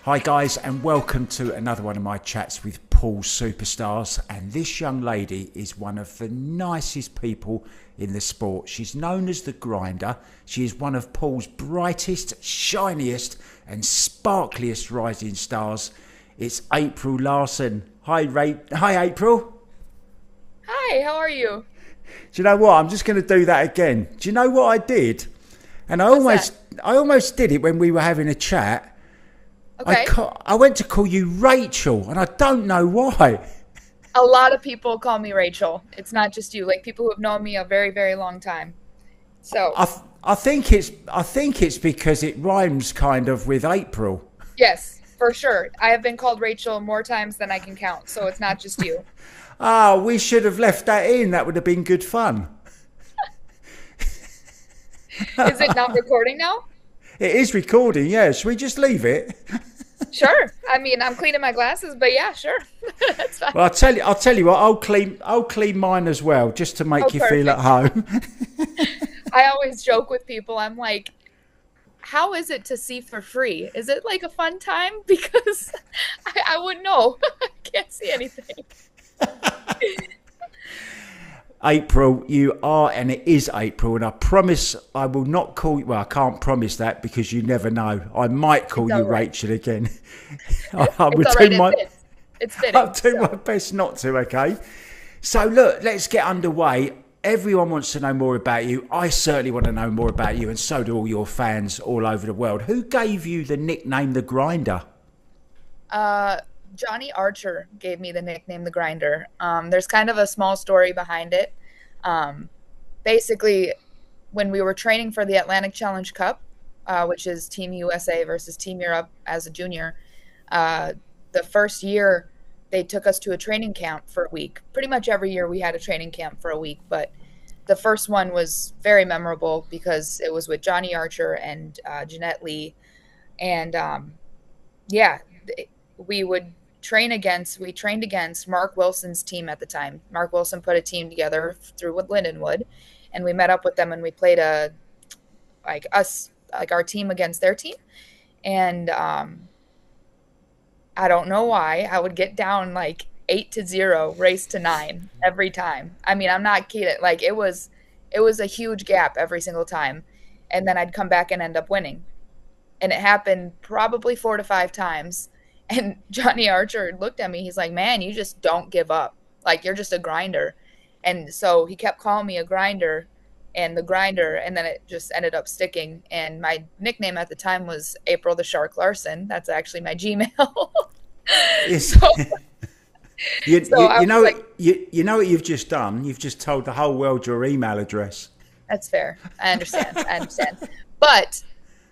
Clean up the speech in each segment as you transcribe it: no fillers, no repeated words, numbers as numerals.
Hi guys, and welcome to another one of my chats with Paul Superstars. And this young lady is one of the nicest people in the sport. She's known as the Grinder. She is one of Paul's brightest, shiniest and sparkliest rising stars. It's April Larson. Hi April. Hi, how are you? Do you know what? I'm just going to do that again. Do you know what I did? And I almost did it when we were having a chat. Okay. I went to call you Rachel, and I don't know why. A lot of people call me Rachel. It's not just you. Like people who have known me a very, very long time. So I think it's because it rhymes kind of with April. yes, for sure. I have been called Rachel more times than I can count. So it's not just you. Ah, we should have left that in. That would have been good fun. Is it not recording now? It is recording, yeah. Should we just leave it? Sure. I mean, I'm cleaning my glasses, but yeah, sure. That's fine. Well, I'll tell you what. I'll clean mine as well, just to make you feel at home. I always joke with people. I'm like, how is it to see for free? Is it like a fun time? Because I wouldn't know. I can't see anything. April, you are, and it is April, and I promise I will not call you. Well, I can't promise that because you never know. I might call you Rachel again. I would do my. It's fitting. I'll do my best not to. Okay. So look, let's get underway. Everyone wants to know more about you. I certainly want to know more about you, and so do all your fans all over the world. Who gave you the nickname the Grinder? Johnny Archer gave me the nickname the Grinder. There's kind of a small story behind it. Basically, when we were training for the Atlantic Challenge Cup, which is Team USA versus Team Europe as a junior, the first year they took us to a training camp for a week. Pretty much every year we had a training camp for a week, but the first one was very memorable because it was with Johnny Archer and Jeanette Lee. And we trained against Mark Wilson's team at the time. Mark Wilson put a team together through Lindenwood, and we met up with them and we played our team against their team. And I don't know why I would get down like 8-0, race to 9 every time. I mean, I'm not kidding. Like it was a huge gap every single time, and then I'd come back and end up winning. And it happened probably 4 to 5 times. And Johnny Archer looked at me. He's like, man, you just don't give up. Like, you're just a grinder. And so he kept calling me a grinder and the Grinder. And then it just ended up sticking. And my nickname at the time was April the Shark Larson. That's actually my Gmail. You know what you've just done? You've just told the whole world your email address. That's fair. I understand. But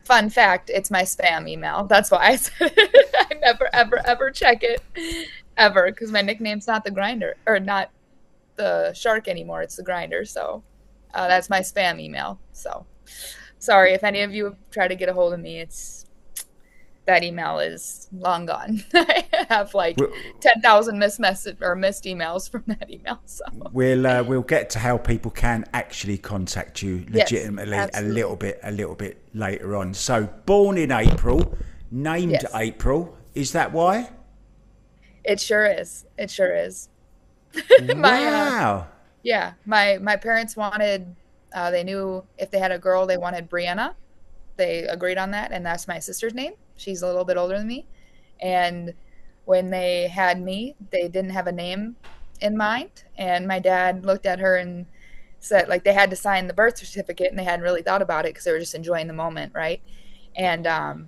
fun fact, it's my spam email. That's why I said it. I never, ever check it. Ever. Because my nickname's not the Grinder. Or not the Shark anymore. It's the Grinder. So that's my spam email. So sorry if any of you try to get a hold of me. That email is long gone. I have like 10,000 missed emails from that email. So we'll get to how people can actually contact you legitimately a little bit later on. So born in April, named April. Is that why? It sure is. Wow. My parents wanted. They knew if they had a girl, they wanted Brianna. They agreed on that, and that's my sister's name. She's a little bit older than me. And when they had me, they didn't have a name in mind. And my dad looked at her and said, like, they had to sign the birth certificate, and they hadn't really thought about it because they were just enjoying the moment, right? And my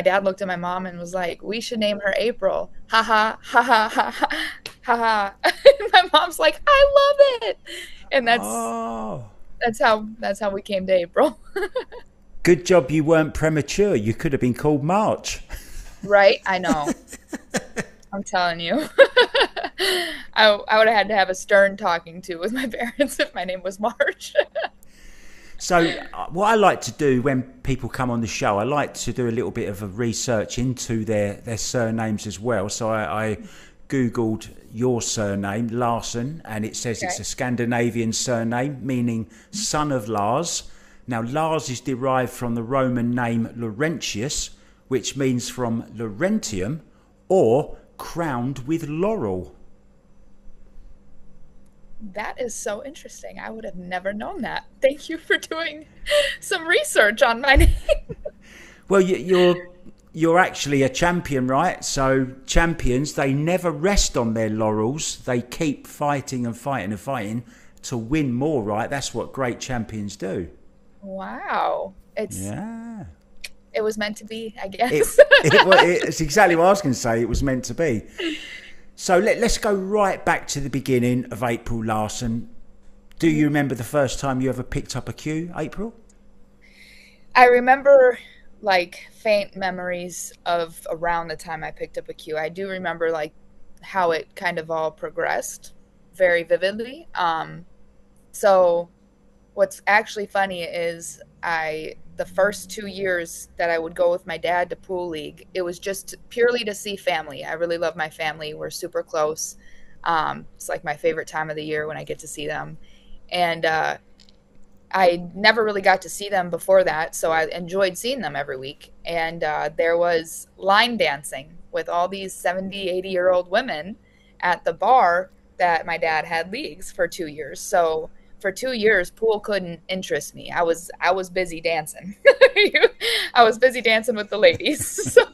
dad looked at my mom and was like, we should name her April. Ha ha ha ha ha ha ha ha. My mom's like, I love it. And that's how we came to April. Good job you weren't premature. You could have been called March. Right? I know. I'm telling you. I would have had to have a stern talking to with my parents if my name was March. So what I like to do when people come on the show, I like to do a little bit of a research into their surnames as well. So I Googled your surname, Larson, and it says it's a Scandinavian surname, meaning son of Lars. Now, Lars is derived from the Roman name Laurentius, which means from Laurentium or crowned with laurel? That is so interesting. I would have never known that. Thank you for doing some research on my name. Well, you're actually a champion, right? So champions, they never rest on their laurels. They keep fighting and fighting and fighting to win more, right? That's what great champions do. Wow. Yeah. It was meant to be, I It, guess. it's exactly what I was going to say. It was meant to be. So let's go right back to the beginning of April Larson. Do you remember the first time you ever picked up a cue, April? I remember like faint memories of around the time I picked up a cue. I do remember like how it kind of all progressed very vividly. So what's actually funny is the first 2 years that I would go with my dad to pool league, it was just purely to see family. I really love my family. We're super close. It's like my favorite time of the year when I get to see them. And I never really got to see them before that, so I enjoyed seeing them every week. And there was line dancing with all these 70, 80-year-old women at the bar that my dad had leagues for 2 years. So for 2 years, pool couldn't interest me. I was busy dancing. I was busy dancing with the ladies. So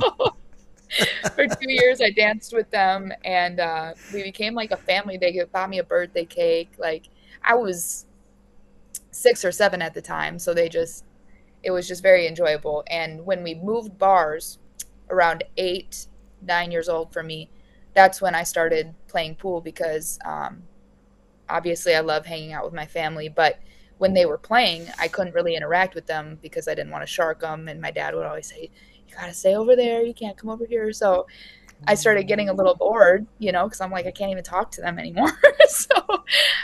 for 2 years, I danced with them, and we became like a family. They bought me a birthday cake. Like I was 6 or 7 at the time, so it was just very enjoyable. And when we moved bars around 8, 9 years old for me, that's when I started playing pool because obviously I love hanging out with my family, but when they were playing, I couldn't really interact with them because I didn't want to shark them. And my dad would always say, you got to stay over there. You can't come over here. So I started getting a little bored, because I'm like, I can't even talk to them anymore. So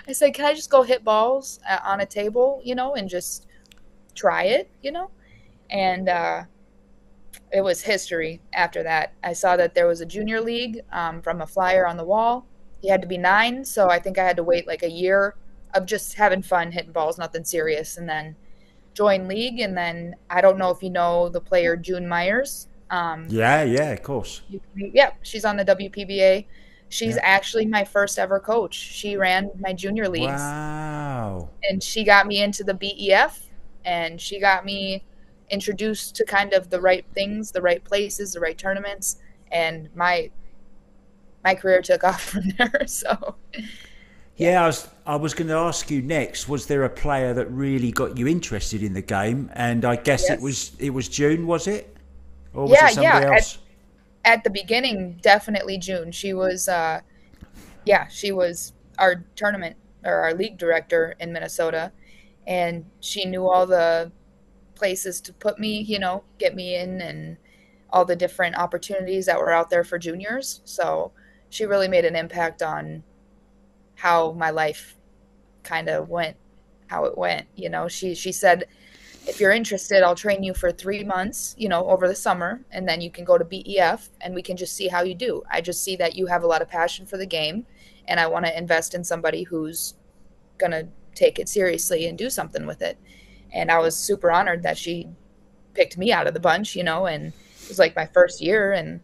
I said, can I just go hit balls on a table, and just try it, And it was history after that. I saw that there was a junior league from a flyer on the wall. You had to be 9, so I think I had to wait like a year of just having fun, hitting balls, nothing serious, and then join league. And then I don't know if you know the player June Myers. Yeah, of course. Yeah, she's on the WPBA. She's Yeah. actually my first ever coach. She ran my junior leagues. Wow. And she got me into the BEF, and she got me introduced to kind of the right things, the right places, the right tournaments, and my career took off from there. So yeah, I was going to ask you next, was there a player that really got you interested in the game? And I guess yes. it was June, was it? Or was it somebody else? At the beginning, definitely June. She was she was our tournament or our league director in Minnesota, and she knew all the places to put me, get me in, and all the different opportunities that were out there for juniors. So she really made an impact on how my life kind of went, how it went. She said, if you're interested, I'll train you for 3 months, over the summer, and then you can go to BEF and we can just see how you do. I just see that you have a lot of passion for the game, and I want to invest in somebody who's going to take it seriously and do something with it. And I was super honored that she picked me out of the bunch, and it was like my first year, and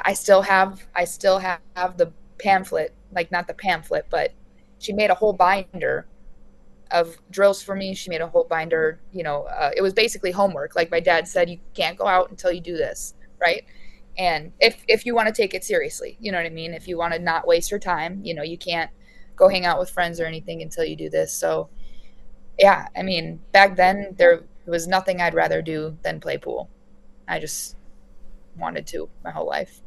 I still have the pamphlet, like not the pamphlet, but she made a whole binder of drills for me. She made a whole binder, it was basically homework. Like my dad said, you can't go out until you do this, right? And if you want to take it seriously, you know what I mean? If you want to not waste your time, you can't go hang out with friends or anything until you do this. So yeah, I mean, back then there was nothing I'd rather do than play pool. I just wanted to my whole life.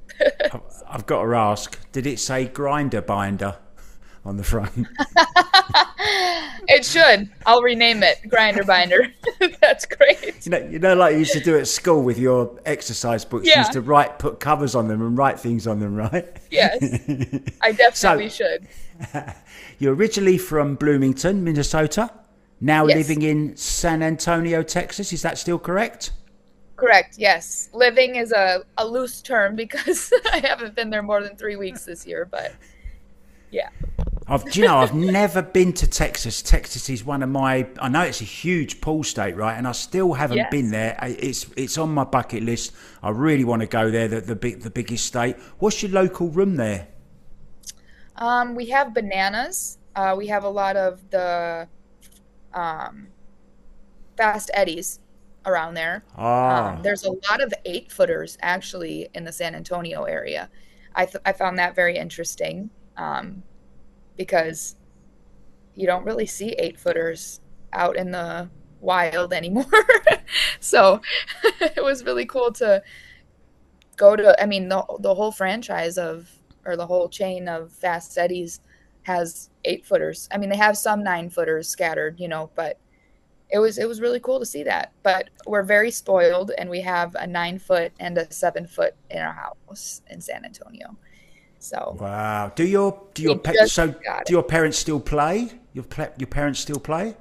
I've got to ask, did it say grinder binder on the front? It should. I'll rename it Grinder Binder. That's great. Like you used to do at school with your exercise books. Yeah. You used to put covers on them and write things on them, right? Yes, I definitely should. You're originally from Bloomington, Minnesota, now Yes. living in San Antonio, Texas. Is that still correct? Correct, yes. Living is a loose term because I haven't been there more than 3 weeks this year, but yeah. I've never been to Texas. Texas is one of my. I know it's a huge pool state, right? And I still haven't been Yes. there. It's on my bucket list. I really want to go there. The biggest state. What's your local room there? We have bananas. We have a lot of the um, Fast Eddies around there. Ah, There's a lot of 8 footers actually in the San Antonio area. I found that very interesting because you don't really see 8 footers out in the wild anymore. So it was really cool to go to. I mean, the whole franchise of or the whole chain of Fast Eddies has 8 footers. I mean, they have some 9 footers scattered, but it was really cool to see that. But we're very spoiled, and we have a 9 foot and a 7 foot in our house in San Antonio. So wow. Do your we just so got do it. your parents still play? Your parents still play?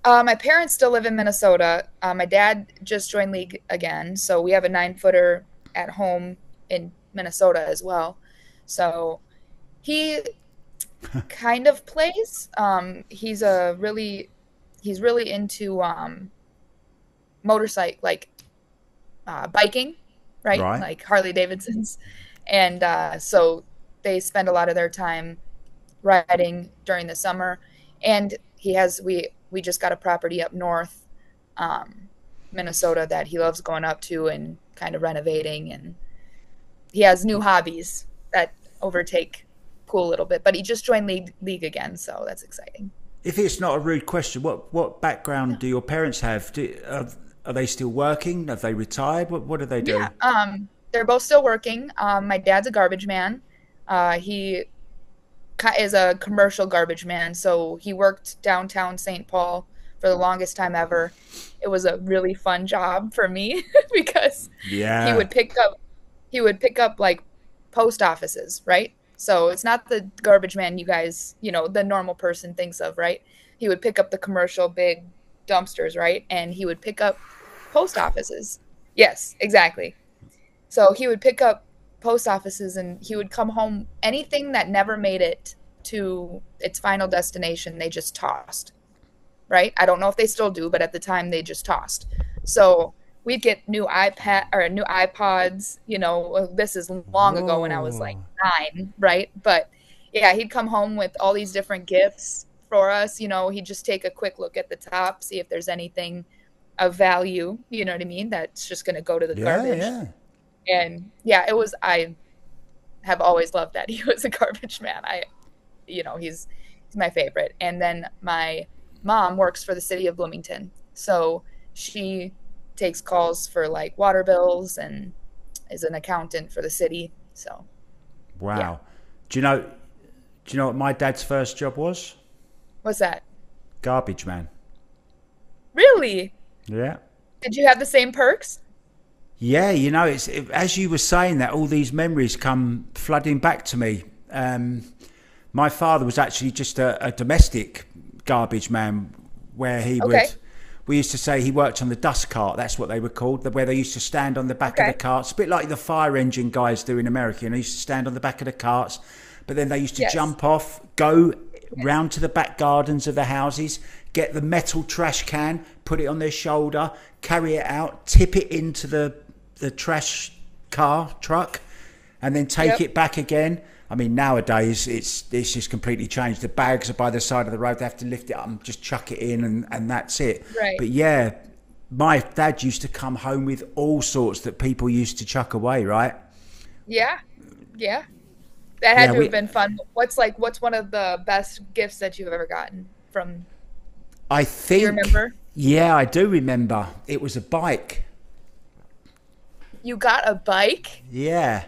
My parents still live in Minnesota. My dad just joined league again, so we have a 9 footer at home in Minnesota as well. So he kind of plays. He's really into motorcycle, like biking, right? Right. Like Harley Davidsons. And so they spend a lot of their time riding during the summer. And we just got a property up north, um, Minnesota, that he loves going up to and kind of renovating. And he has new hobbies that overtake pool a little bit. But he just joined league again, so that's exciting. If it's not a rude question, what background do your parents have? Are they still working? Have they retired? What do they Yeah, do? they're both still working. My dad's a garbage man. He is a commercial garbage man, so he worked downtown St. Paul for the longest time ever. It was a really fun job for me because he Yeah. would pick up he would pick up like post offices, right? So it's not the garbage man you guys, the normal person thinks of, right? He would pick up the commercial big dumpsters, right? And he would pick up post offices. Yes, exactly. So he would pick up post offices and he would come home. Anything that never made it to its final destination, they just tossed, right? I don't know if they still do, but at the time they just tossed. So we'd get new iPad or new iPods. This is long ago when I was like Whoa. 9, right? But yeah, he'd come home with all these different gifts for us. He'd just take a quick look at the top, see if there's anything of value. You know what I mean? That's just going to go to the Yeah, garbage. yeah. And yeah, it was. I have always loved that he was a garbage man. He's my favorite. And then my mom works for the city of Bloomington, so she takes calls for like water bills and is an accountant for the city. So yeah, Wow. Do you know? Do you know what my dad's first job was? what's that? Garbage man. Really? Yeah. Did you have the same perks? Yeah, as you were saying that, all these memories come flooding back to me. My father was actually just a domestic garbage man, where he would. Okay. We used to say he worked on the dust cart. That's what they were called, where they used to stand on the back of the Okay. carts, a bit like the fire engine guys do in America. They used to stand on the back of the carts, but then they used to Yes. jump off, go Yes. round to the back gardens of the houses, get the metal trash can, put it on their shoulder, carry it out, tip it into the trash truck, and then take Yep. it back again. I mean, nowadays it's just completely changed. The bags are by the side of the road. They have to lift it up and just chuck it in, and that's it. Right. But yeah, my dad used to come home with all sorts that people used to chuck away, right? Yeah. Yeah. That had Yeah, to have been fun. What's one of the best gifts that you've ever gotten from? I Do you think, remember? yeah, I do remember. It was a bike. You got a bike? Yeah.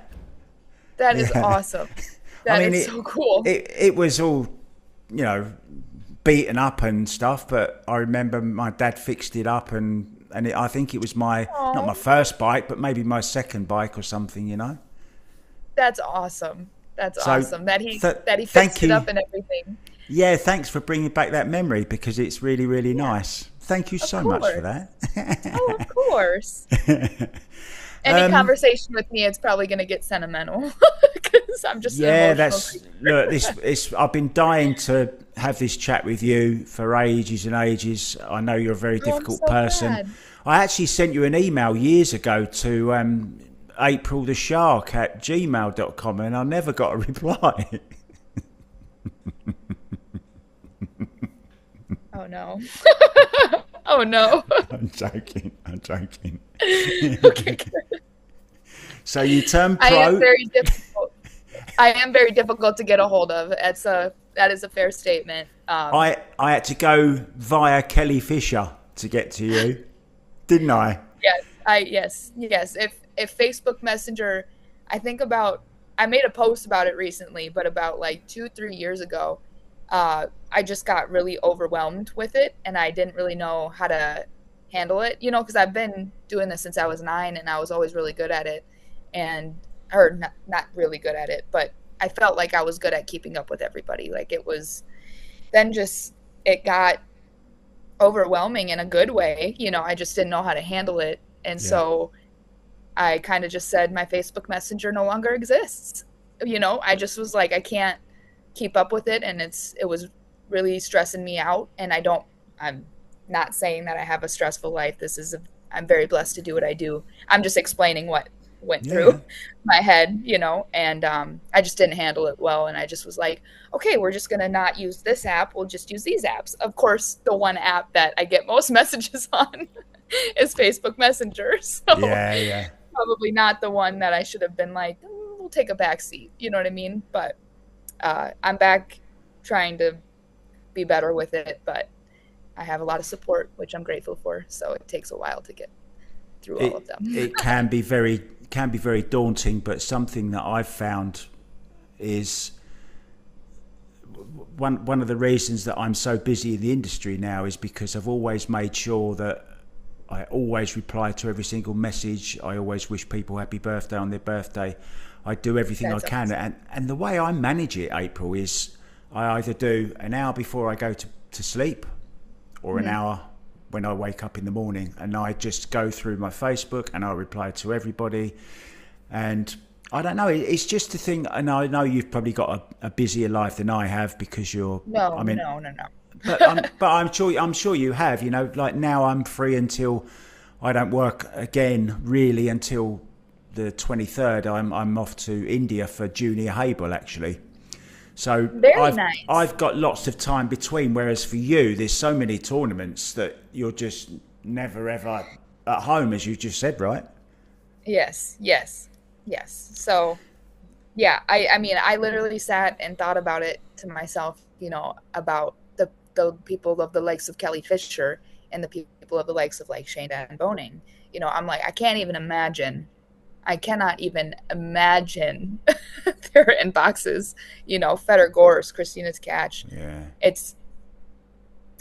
That is Yeah. awesome. I That mean, is so cool. it was all, you know, beaten up and stuff, but I remember my dad fixed it up, and I think it was not Oh, my first bike, but maybe my second bike or something. that's awesome. That's So awesome that he that he thank fixed it you. up and everything. Yeah, thanks for bringing back that memory, because it's really, really Yeah, nice. Thank you of so much for course. Oh, that. of course. Any conversation with me, it's probably going to get sentimental because I'm just an Yeah, emotional that's creature. look. This I've been dying to have this chat with you for ages and ages. I know you're a very Oh, I'm difficult so person. glad. I actually sent you an email years ago to April the Shark at gmail.com, and I never got a reply. Oh no. Oh no. I'm joking. I'm joking. Okay, good. So you turned I am pro. very difficult. I am very difficult to get a hold of. That is a fair statement. I had to go via Kelly Fisher to get to you, didn't I? Yes. If Facebook Messenger, I made a post about it recently, but about like 2-3 years ago, I just got really overwhelmed with it, and I didn't really know how to handle it. Because I've been doing this since I was 9, and I was always really good at it, or not really good at it, but I felt like I was good at keeping up with everybody. Like it was, then just it got overwhelming in a good way. I just didn't know how to handle it. And Yeah. so I kind of just said my Facebook Messenger no longer exists. I just was like, I can't keep up with it. And it was really stressing me out. And I'm not saying that I have a stressful life. I'm very blessed to do what I do. I'm just explaining what went Yeah. through my head, and I just didn't handle it well. And I just was like, okay, we're just going to not use this app. We'll just use these apps. Of course, the one app that I get most messages on is Facebook Messenger. So Yeah. probably not the one that I should have been like, we'll take a back seat. You know what I mean? But I'm back trying to be better with it. But I have a lot of support, which I'm grateful for. So it takes a while to get through all of them. It can be very daunting, but something that I've found is one of the reasons that I'm so busy in the industry now is because I've always made sure that I always reply to every single message. I always wish people happy birthday on their birthday. I do everything That's I can. awesome. And the way I manage it, April, is I either do an hour before I go to sleep or an hour when I wake up in the morning, and I just go through my Facebook and I reply to everybody. And I don't know, it's just a thing. And I know you've probably got a busier life than I have because you're, No. but I'm sure you have, like now I'm free until I don't work again really until the 23rd. I'm off to India for Junior Hable actually. So Very nice. I've got lots of time between, whereas for you, there's so many tournaments that you're just never ever at home, as you just said, right? Yes. So, yeah, I mean, I literally sat and thought about it to myself, about the people of the likes of Kelly Fisher and the people of the likes of like Shane and Boning. I'm like, I cannot even imagine their inboxes, Feder Gores, Christina's catch. Yeah. It's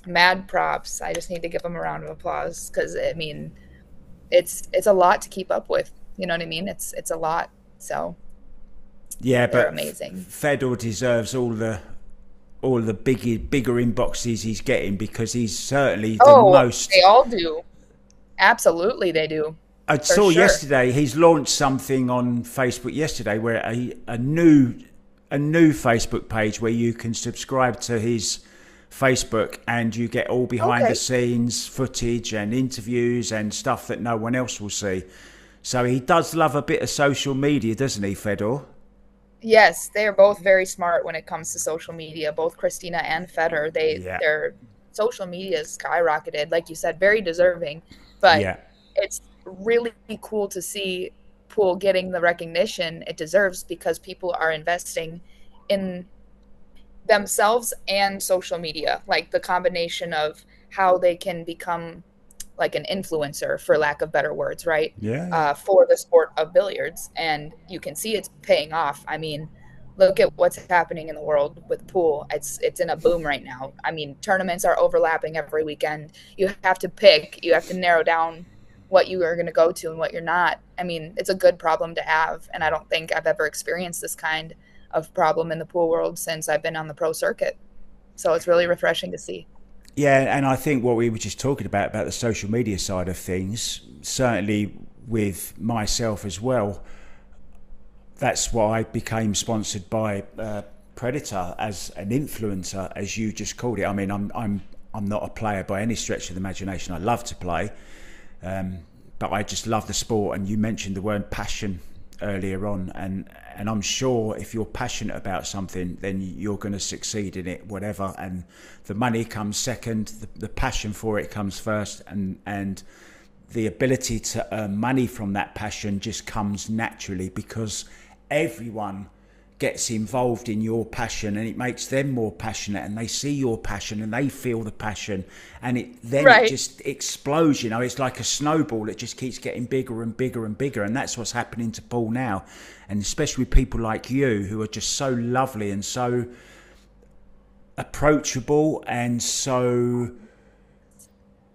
mad props. I just need to give them a round of applause because, I mean, it's a lot to keep up with. You know what I mean? It's a lot. So yeah, they're but amazing. Fedor deserves all the bigger inboxes he's getting because he's certainly the most. They all do. Absolutely, they do. I saw yesterday he's launched something on Facebook yesterday where a new Facebook page where you can subscribe to his Facebook and you get all behind the scenes footage and interviews and stuff that no one else will see. So he does love a bit of social media, doesn't he, Fedor? Yes, they are both very smart when it comes to social media. Both Christina and Feder, their social media is skyrocketed, like you said, very deserving. But it's really cool to see pool getting the recognition it deserves because people are investing in themselves and social media, like the combination of how they can become like an influencer, for lack of better words, right? For the sport of billiards. And you can see it's paying off. I mean, look at what's happening in the world with pool. It's in a boom right now. I mean, tournaments are overlapping every weekend. You have to narrow down what you are going to go to and what you're not. I mean, it's a good problem to have. And I don't think I've ever experienced this kind of problem in the pool world since I've been on the pro circuit. So it's really refreshing to see. Yeah, and I think what we were just talking about the social media side of things, certainly with myself as well. That's why I became sponsored by Predator as an influencer, as you just called it. I mean, I'm not a player by any stretch of the imagination. I love to play, but I just love the sport. And you mentioned the word passion earlier on, and I'm sure if you're passionate about something, then you're going to succeed in it, whatever. And the money comes second, the passion for it comes first, and the ability to earn money from that passion just comes naturally, because everyone gets involved in your passion, and it makes them more passionate, and they see your passion and they feel the passion, and it just explodes. You know, it's like a snowball. It just keeps getting bigger and bigger and bigger, and that's what's happening to Paul now. And especially with people like you, who are just so lovely and so approachable, and so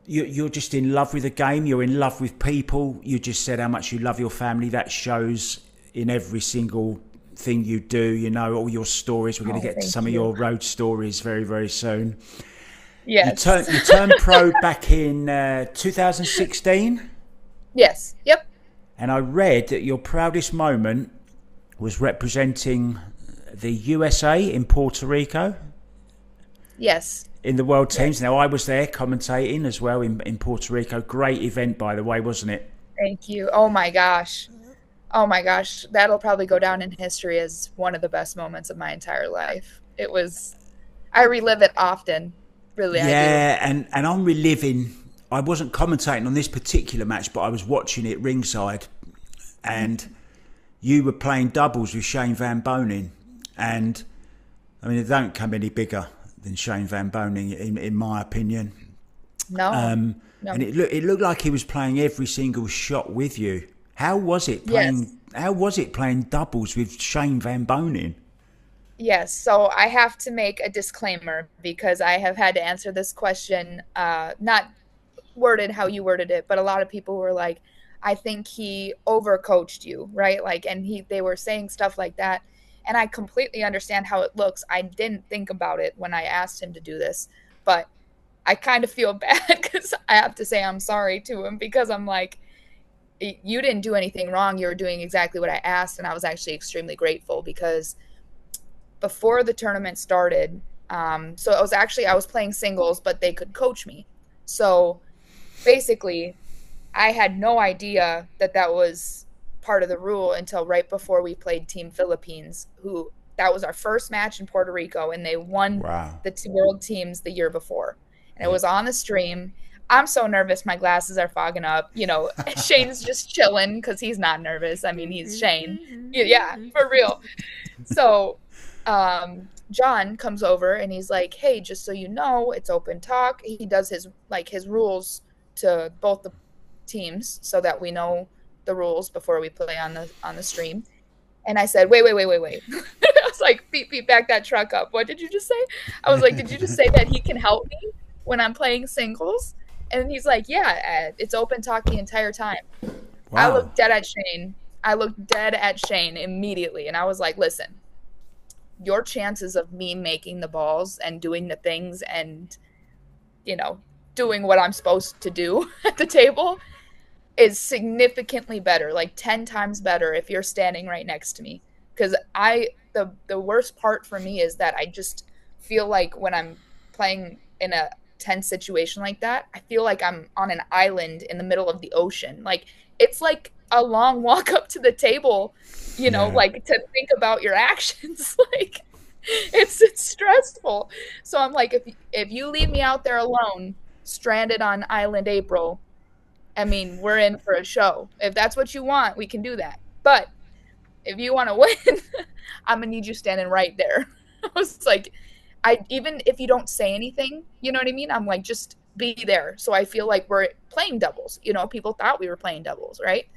you're just in love with the game. You're in love with people. You just said how much you love your family. That shows in every single thing you do, you know, all your stories. We're going to get to some of your road stories very, very soon. Yes. You turned pro back in 2016? Yes. Yep. And I read that your proudest moment was representing the USA in Puerto Rico. Yes. In the World Teams. Now, I was there commentating as well in Puerto Rico. Great event, by the way, wasn't it? Thank you. Oh, my gosh. Oh my gosh, that'll probably go down in history as one of the best moments of my entire life. It was, I relive it often, really. Yeah, I do. And I'm reliving, I wasn't commentating on this particular match, but I was watching it ringside, and you were playing doubles with Shane Van Boening, and I mean, it don't come any bigger than Shane Van Boening, in my opinion. No. No. And it looked like he was playing every single shot with you. How was it playing? Yes. How was it playing doubles with Shane Van Boening? Yes, so I have to make a disclaimer, because I have had to answer this question, not worded how you worded it, but a lot of people were like, I think he overcoached you, right? Like, and they were saying stuff like that, and I completely understand how it looks. I didn't think about it when I asked him to do this, but I kind of feel bad, because I have to say I'm sorry to him, because I'm like, you didn't do anything wrong. You were doing exactly what I asked. And I was actually extremely grateful, because before the tournament started, so it was actually, I was playing singles, but they could coach me. So basically, I had no idea that that was part of the rule until right before we played Team Philippines, that was our first match in Puerto Rico, and they won the World Teams the year before. And it was on the stream. I'm so nervous. My glasses are fogging up. You know, Shane's just chilling because he's not nervous. I mean, he's Shane. Yeah, for real. So John comes over and he's like, hey, just so you know, it's open talk. He does his rules to both the teams so that we know the rules before we play on the stream. And I said, wait. I was like, beep, back that truck up. What did you just say? I was like, did you just say that he can help me when I'm playing singles? And he's like, yeah, it's open talk the entire time. Wow. I looked dead at Shane immediately. And I was like, listen, your chances of me making the balls and doing the things and, you know, doing what I'm supposed to do at the table is significantly better, like 10 times better if you're standing right next to me. Because the worst part for me is that I just feel like when I'm playing in a tense situation like that, I feel like I'm on an island in the middle of the ocean. Like, it's like a long walk up to the table, you know, like to think about your actions. Like, it's stressful. So I'm like, if you leave me out there alone, stranded on Island April, I mean, we're in for a show. If that's what you want, we can do that. But if you want to win, I'm going to need you standing right there. I was like, even if you don't say anything, you know what I mean? I'm like, just be there. So I feel like we're playing doubles. You know, people thought we were playing doubles, right?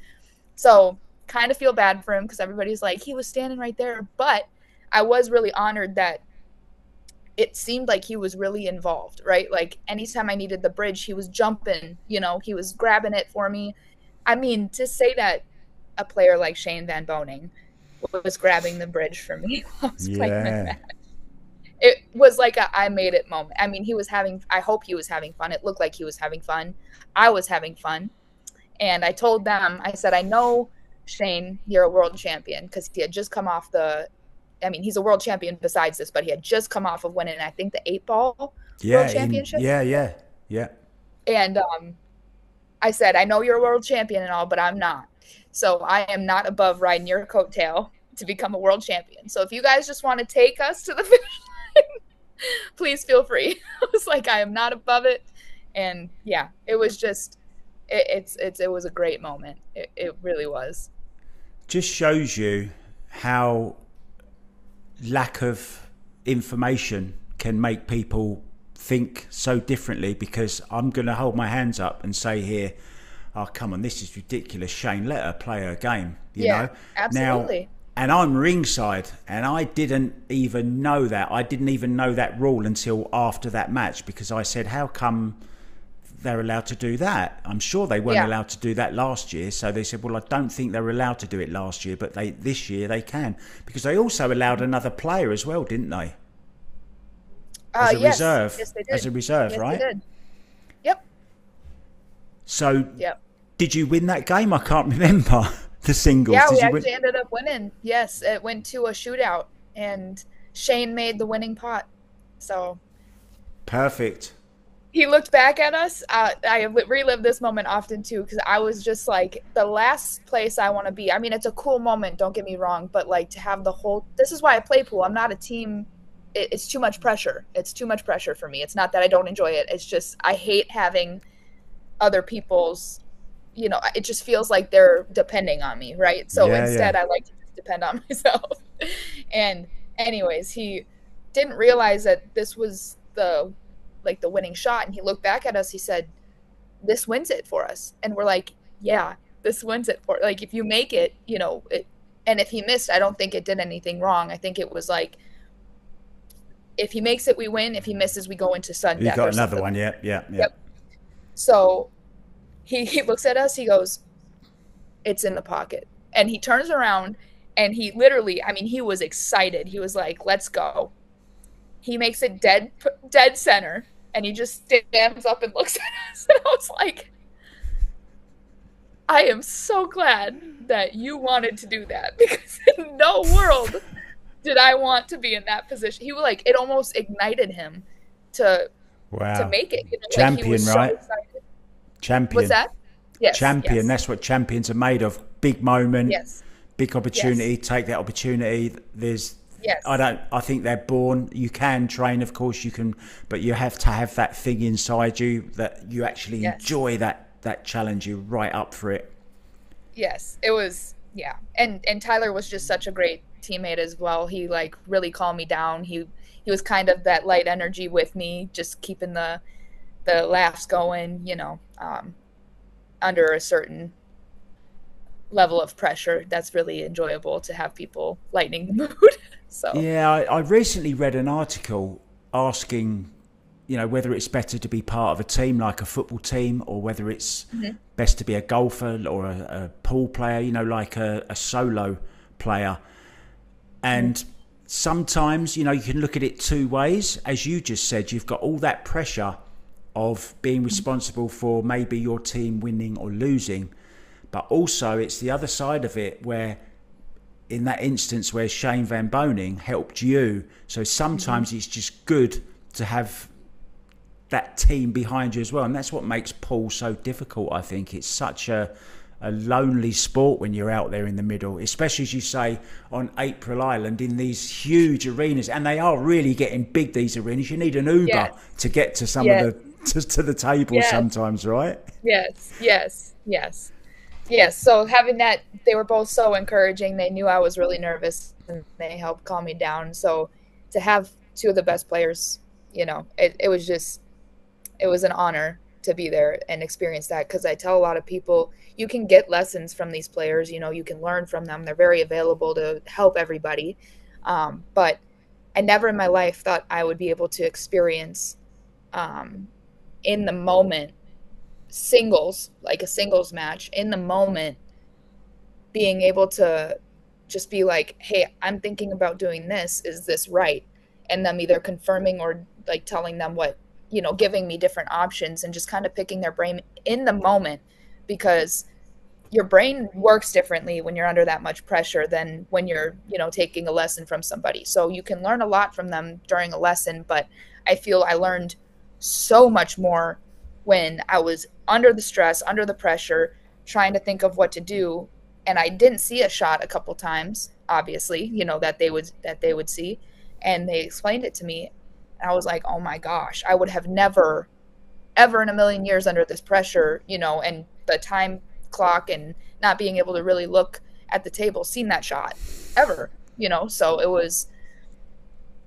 So kind of feel bad for him because everybody's like, he was standing right there. But I was really honored that it seemed like he was really involved, right? Like anytime I needed the bridge, he was jumping, you know, he was grabbing it for me. I mean, to say that a player like Shane Van Boening was grabbing the bridge for me while I was playing the match. It was like I made it moment. I mean, I hope he was having fun. It looked like he was having fun. I was having fun. And I told them, I said, I know, Shane, you're a world champion, because he had just come off I mean, he's a world champion besides this, but he had just come off of winning, I think, the 8-ball world Yeah, championship. yeah. And I said, I know you're a world champion and all, but I'm not. So I am not above riding your coattail to become a world champion. So if you guys just want to take us to the finish line, please feel free. I was like, I am not above it. And yeah, it was just, it was a great moment. It really was. Just shows you how lack of information can make people think so differently, because I'm going to hold my hands up and say here, oh, come on, this is ridiculous, Shane, let her play her game, you know? Absolutely. Now, and I'm ringside, and I didn't even know that. I didn't even know that rule until after that match, because I said, how come they're allowed to do that? I'm sure they weren't allowed to do that last year. So they said, well, I don't think they were allowed to do it last year, but this year they can, because they also allowed another player as well, didn't they? As a reserve. Yes, they did. As a reserve, yes, right? They did. Yep. So Yep. did you win that game? I can't remember the singles. Yeah, did we you actually ended up winning. Yes, it went to a shootout, and Shane made the winning pot. So perfect. he looked back at us. I relive this moment often too, because I was just like, the last place I want to be. I mean, it's a cool moment, don't get me wrong, but like to have the whole. This is why I play pool. I'm not a team. It's too much pressure. It's too much pressure for me. It's not that I don't enjoy it. It's just I hate having other people's. You know, it just feels like they're depending on me, right? So instead, I like to just depend on myself. And anyways, he didn't realize that this was the winning shot, and he looked back at us. He said, "This wins it for us." And we're like, "Yeah, this wins it for like if you make it, you know." And if he missed, I don't think it did anything wrong. I think it was like, if he makes it, we win. If he misses, we go into sudden death. You got another one, Yep. So he looks at us, he goes, it's in the pocket. And he turns around and he literally, I mean, he was excited. He was like, let's go. He makes it dead center, and he just stands up and looks at us. And I was like, I am so glad that you wanted to do that, because in no world did I want to be in that position. He was like, it almost ignited him to make it. You know, champion, like he was right? So excited. Champion. What's that? Yes. Champion. Yes. That's what champions are made of. Big moment. Yes. Big opportunity. Yes. Take that opportunity. There's. Yes. I think they're born. You can train, of course you can, but you have to have that thing inside you that you actually enjoy that challenge. You're right up for it. Yes. It was. Yeah. And Tyler was just such a great teammate as well. He like really calmed me down. He was kind of that light energy with me, just keeping the laughs going, you know, under a certain level of pressure. That's really enjoyable to have people lightening the mood. So yeah, I recently read an article asking, you know, whether it's better to be part of a team like a football team, or whether it's best to be a golfer or a pool player, you know, like a solo player. And sometimes, you know, you can look at it two ways. As you just said, you've got all that pressure of being responsible for maybe your team winning or losing, but also it's the other side of it, where in that instance where Shane Van Boning helped you, so sometimes it's just good to have that team behind you as well. And that's what makes pool so difficult. I think it's such a lonely sport when you're out there in the middle, especially as you say on April Island in these huge arenas, and they are really getting big, these arenas. You need an Uber to get to some of the to the table sometimes, right? Yes. So having that, they were both so encouraging. They knew I was really nervous, and they helped calm me down. So to have two of the best players, you know, it was an honor to be there and experience that, because I tell a lot of people, you can get lessons from these players, you know, you can learn from them. They're very available to help everybody. But I never in my life thought I would be able to experience in the moment singles, like a singles match, in the moment, being able to just be like, hey, I'm thinking about doing this. Is this right? And them either confirming or like telling them what, you know, giving me different options, and just kind of picking their brain in the moment because your brain works differently when you're under that much pressure than when you're, taking a lesson from somebody. So you can learn a lot from them during a lesson, but I feel I learned so much more when I was under the stress, under the pressure, trying to think of what to do. And I didn't see a shot a couple times, obviously, that they would see. And they explained it to me. And I was like, oh my gosh, I would have never, ever in a million years under this pressure, and the time clock and not being able to really look at the table, seen that shot ever, So it was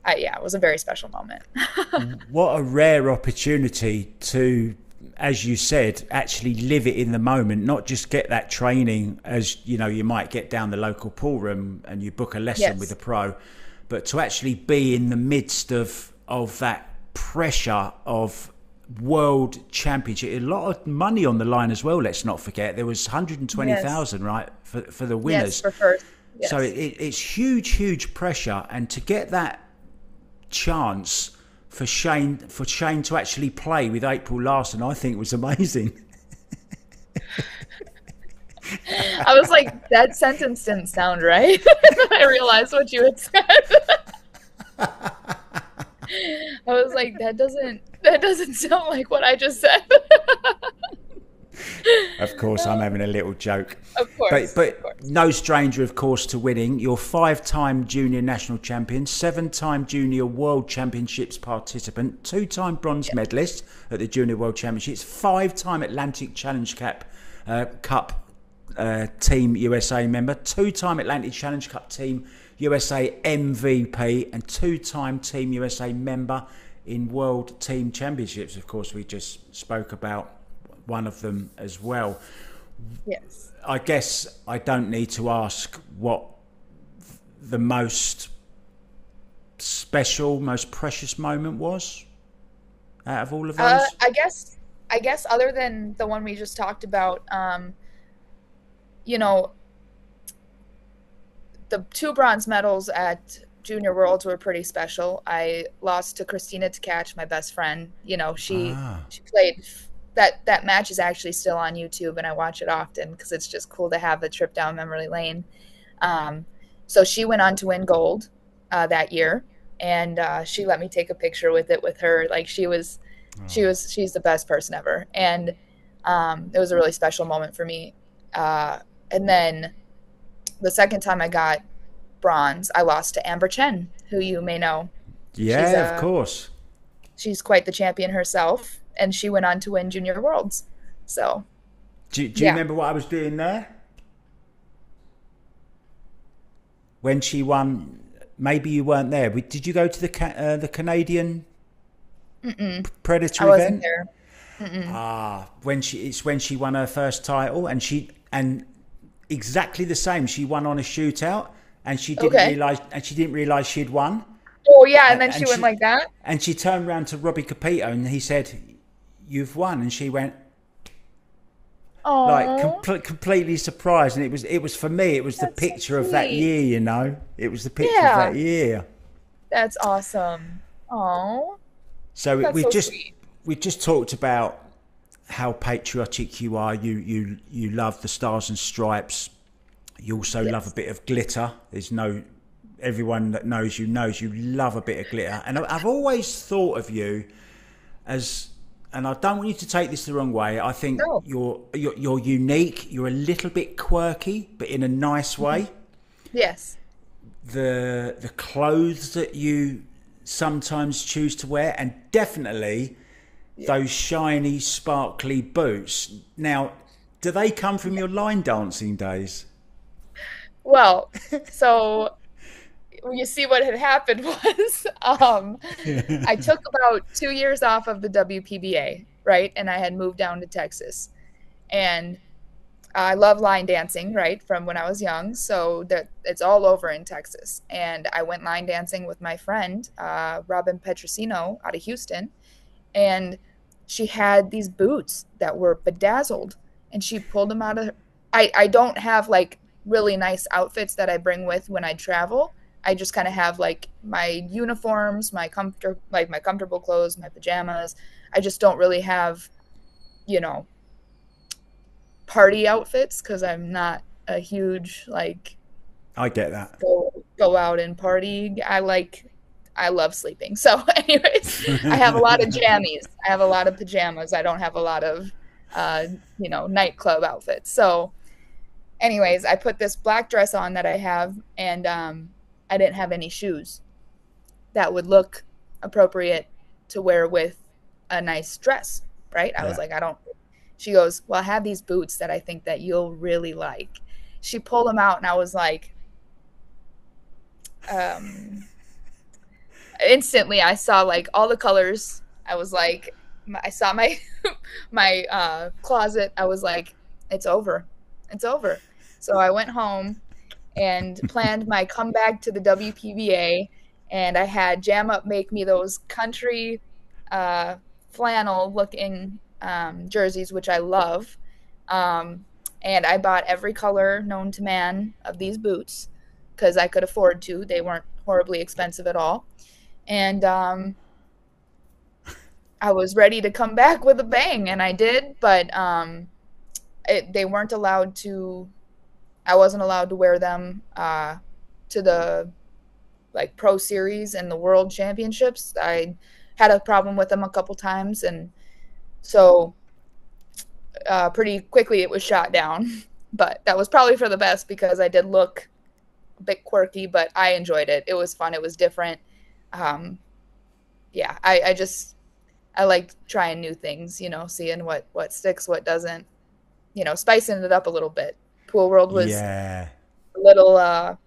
a very special moment. What a rare opportunity to, as you said, actually live it in the moment, not just get that training as, you might get down the local pool room and you book a lesson with a pro, but to actually be in the midst of that pressure of world championship, a lot of money on the line as well. Let's not forget there was 120,000 right for the winners. Yes, for first. Yes. So it's huge pressure, and to get that chance for Shane to actually play with April Larson, I think was amazing. I was like, that sentence didn't sound right. I realized what you had said. I was like, that doesn't sound like what I just said. Of course, I'm having a little joke. Of course. But of course. No stranger, of course, to winning. You're 5-time junior national champion, 7-time junior world championships participant, 2-time bronze medalist at the junior world championships, 5-time Atlantic Challenge Cup Team USA member, 2-time Atlantic Challenge Cup Team USA MVP, and 2-time Team USA member in World Team Championships. Of course, we just spoke about one of them as well. Yes. I guess I don't need to ask what the most special, most precious moment was out of all of those. I guess other than the one we just talked about, the 2 bronze medals at Junior Worlds were pretty special. I lost to Christina Tkach, my best friend. She played. That match is actually still on YouTube, and I watch it often because it's just cool to have a trip down memory lane. So she went on to win gold that year, and she let me take a picture with her. Like she's the best person ever, and it was a really special moment for me. And then the second time I got bronze, I lost to Amber Chen, who you may know. Yeah, of course. She's quite the champion herself, and she went on to win Junior Worlds. So, do you remember what I was doing there when she won? Maybe you weren't there. Did you go to the Canadian Predator I wasn't event? there. When she won her first title, and exactly the same. She won on a shootout, and she didn't realize she'd won. Oh yeah, and then she went like that. And she turned around to Robbie Capito, and he said, "You've won," and she went. Oh, like completely surprised, and it was for me. It was the picture of that year, It was the picture of that year. That's awesome. Oh, so we just talked about how patriotic you are. You love the Stars and Stripes. You also love a bit of glitter. Everyone that knows you love a bit of glitter, and I've always thought of you as. And I don't want you to take this the wrong way. I think you're unique. You're a little bit quirky, but in a nice way. Yes. The clothes that you sometimes choose to wear, and definitely those shiny, sparkly boots. Now, do they come from your line dancing days? Well, so you see what had happened was I took about 2 years off of the WPBA, right? And I had moved down to Texas. And I love line dancing, right, from when I was young. So that it's all over in Texas. And I went line dancing with my friend, Robin Petrosino out of Houston. And she had these boots that were bedazzled. And she pulled them out of I don't have like really nice outfits that I bring with when I travel. I just kind of have like my uniforms, my comfortable clothes, my pajamas. I just don't really have, party outfits because I'm not a huge like I get that. go out and party. I love sleeping. So anyways, I have a lot of jammies. I have a lot of pajamas. I don't have a lot of nightclub outfits. So anyways, I put this black dress on that I have, and I didn't have any shoes that would look appropriate to wear with a nice dress, right? I was Yeah. like, I don't. She goes, well, I have these boots that I think that you'll really like. She pulled them out, and I was like, instantly I saw like all the colors. I was like, I saw my my closet. I was like, it's over. It's over. So I went home and planned my comeback to the WPBA, and I had Jam Up make me those country flannel looking jerseys, which I love. And I bought every color known to man of these boots because I could afford to. They weren't horribly expensive at all. And I was ready to come back with a bang, and I did, but they weren't allowed to. I wasn't allowed to wear them to the like Pro Series and the World Championships. I had a problem with them a couple times, and so pretty quickly it was shot down. But that was probably for the best because I did look a bit quirky, but I enjoyed it. It was fun. It was different. Yeah, I like trying new things, seeing what sticks, what doesn't, spicing it up a little bit. Pool World was Yeah. a little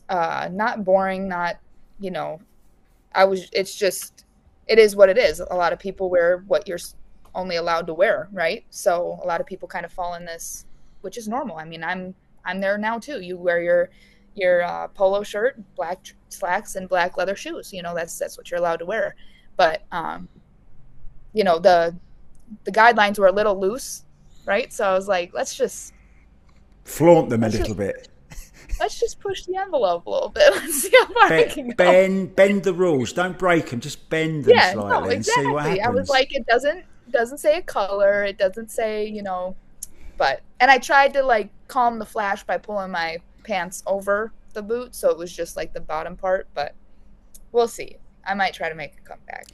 not boring, not, it is what it is. A lot of people wear what you're only allowed to wear, right? So a lot of people kind of fall in this, which is normal. I mean, I'm there now too. You wear your polo shirt, black slacks, and black leather shoes. That's what you're allowed to wear. But the guidelines were a little loose, right? So I was like, Flaunt them a little bit. let's just push the envelope a little bit. Let's see how far I can go. Bend the rules. Don't break them. Just bend them slightly no, exactly. and see what happens. I was like, it doesn't say a color. It doesn't say, and I tried to like calm the flash by pulling my pants over the boot, so it was just like the bottom part. But we'll see. I might try to make a comeback.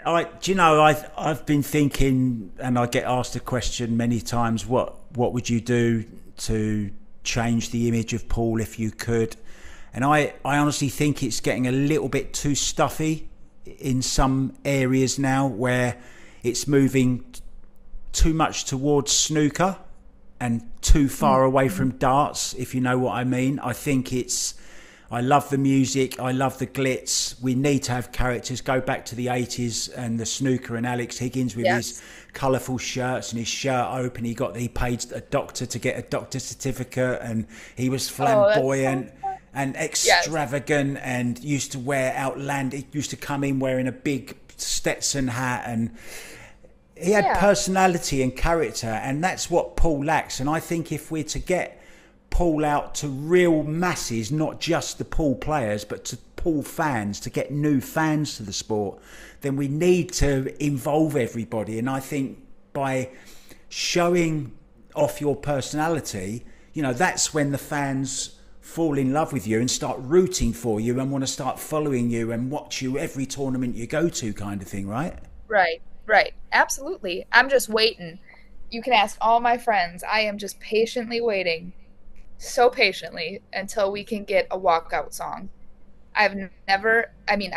I've been thinking, and I get asked a question many times. What would you do to change the image of Paul if you could? And I honestly think it's getting a little bit too stuffy in some areas now, where it's moving too much towards snooker and too far away from darts, if you know what I mean. I love the music, I love the glitz. We need to have characters. Go back to the 80s and the snooker and Alex Higgins with his colourful shirts and his shirt open. He paid a doctor to get a doctor's certificate, and he was flamboyant and extravagant and used to wear outlandish. Used to come in wearing a big Stetson hat, and he had personality and character, and that's what Paul lacks. And I think if we're to get Paul out to real masses, not just the Paul players, but to Paul fans, to get new fans to the sport, then we need to involve everybody. And I think by showing off your personality, that's when the fans fall in love with you and start rooting for you and want to start following you and watch you every tournament you go to, kind of thing, right? Right. Absolutely. I'm just waiting. You can ask all my friends. I am just patiently waiting, so patiently, until we can get a walkout song. I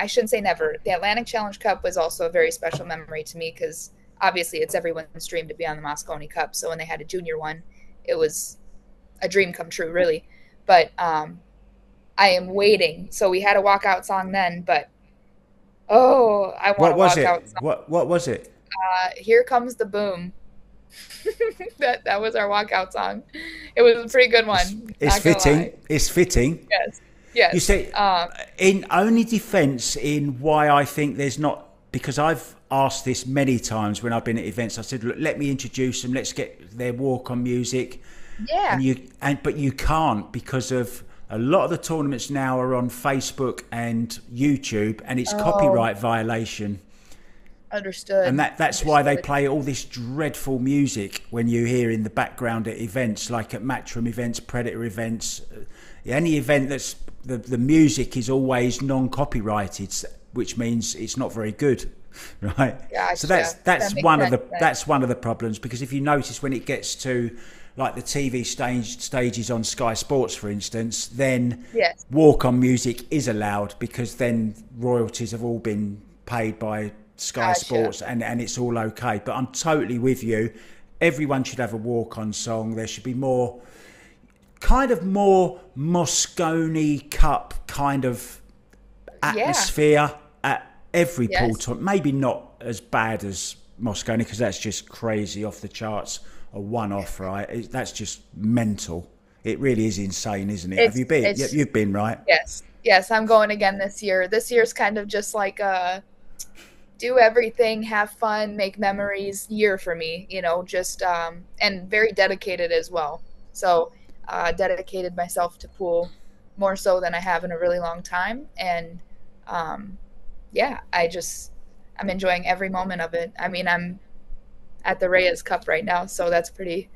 shouldn't say never. The Atlantic Challenge Cup was also a very special memory to me because obviously it's everyone's dream to be on the Moscone Cup. So when they had a junior one, it was a dream come true, really. But I am waiting. So we had a walkout song then, but I want a walkout song. What was it? Here Comes the Boom. that was our walkout song. It was a pretty good one. It's fitting. It's fitting. Yes. You see, in only defence in why I think there's not, because I've asked this many times when I've been at events. I said, look, let me introduce them. Let's get their walk on music. Yeah. But you can't, because of a lot of the tournaments now are on Facebook and YouTube, and it's copyright violation. Understood. And that's why they play all this dreadful music when you hear in the background at events, like at Matchroom events, Predator events, any event that's the music is always non-copyrighted, which means it's not very good, right? Gotcha. So that's That makes one of sense, that's one of the problems, because if you notice when it gets to like the TV stages on Sky Sports, for instance, then Yes. walk-on music is allowed, because then royalties have all been paid by Sky Gotcha. Sports, and it's all okay. But I'm totally with you. Everyone should have a walk-on song. There should be more Moscone Cup kind of atmosphere at every pool tournament. Maybe not as bad as Moscone, because that's just crazy off the charts. A one-off, right? That's just mental. It really is insane, isn't it? Have you been? You've been, right? Yes, I'm going again this year. This year's kind of just like do everything, have fun, make memories year for me, just and very dedicated as well. So dedicated myself to pool more so than I have in a really long time. And I'm enjoying every moment of it. I mean, I'm at the Reyes Cup right now, so that's pretty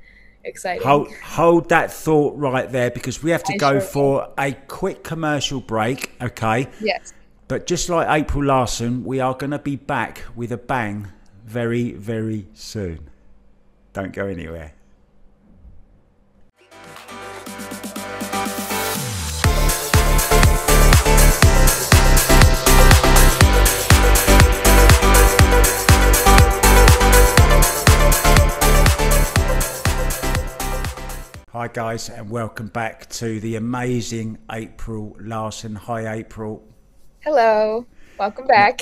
exciting. Hold that thought right there, because we have to go for a quick commercial break, okay? Yes. But just like April Larson, we are going to be back with a bang very, very soon. Don't go anywhere. Hi guys, and welcome back to the amazing April Larson. Hi April. Hello, welcome back.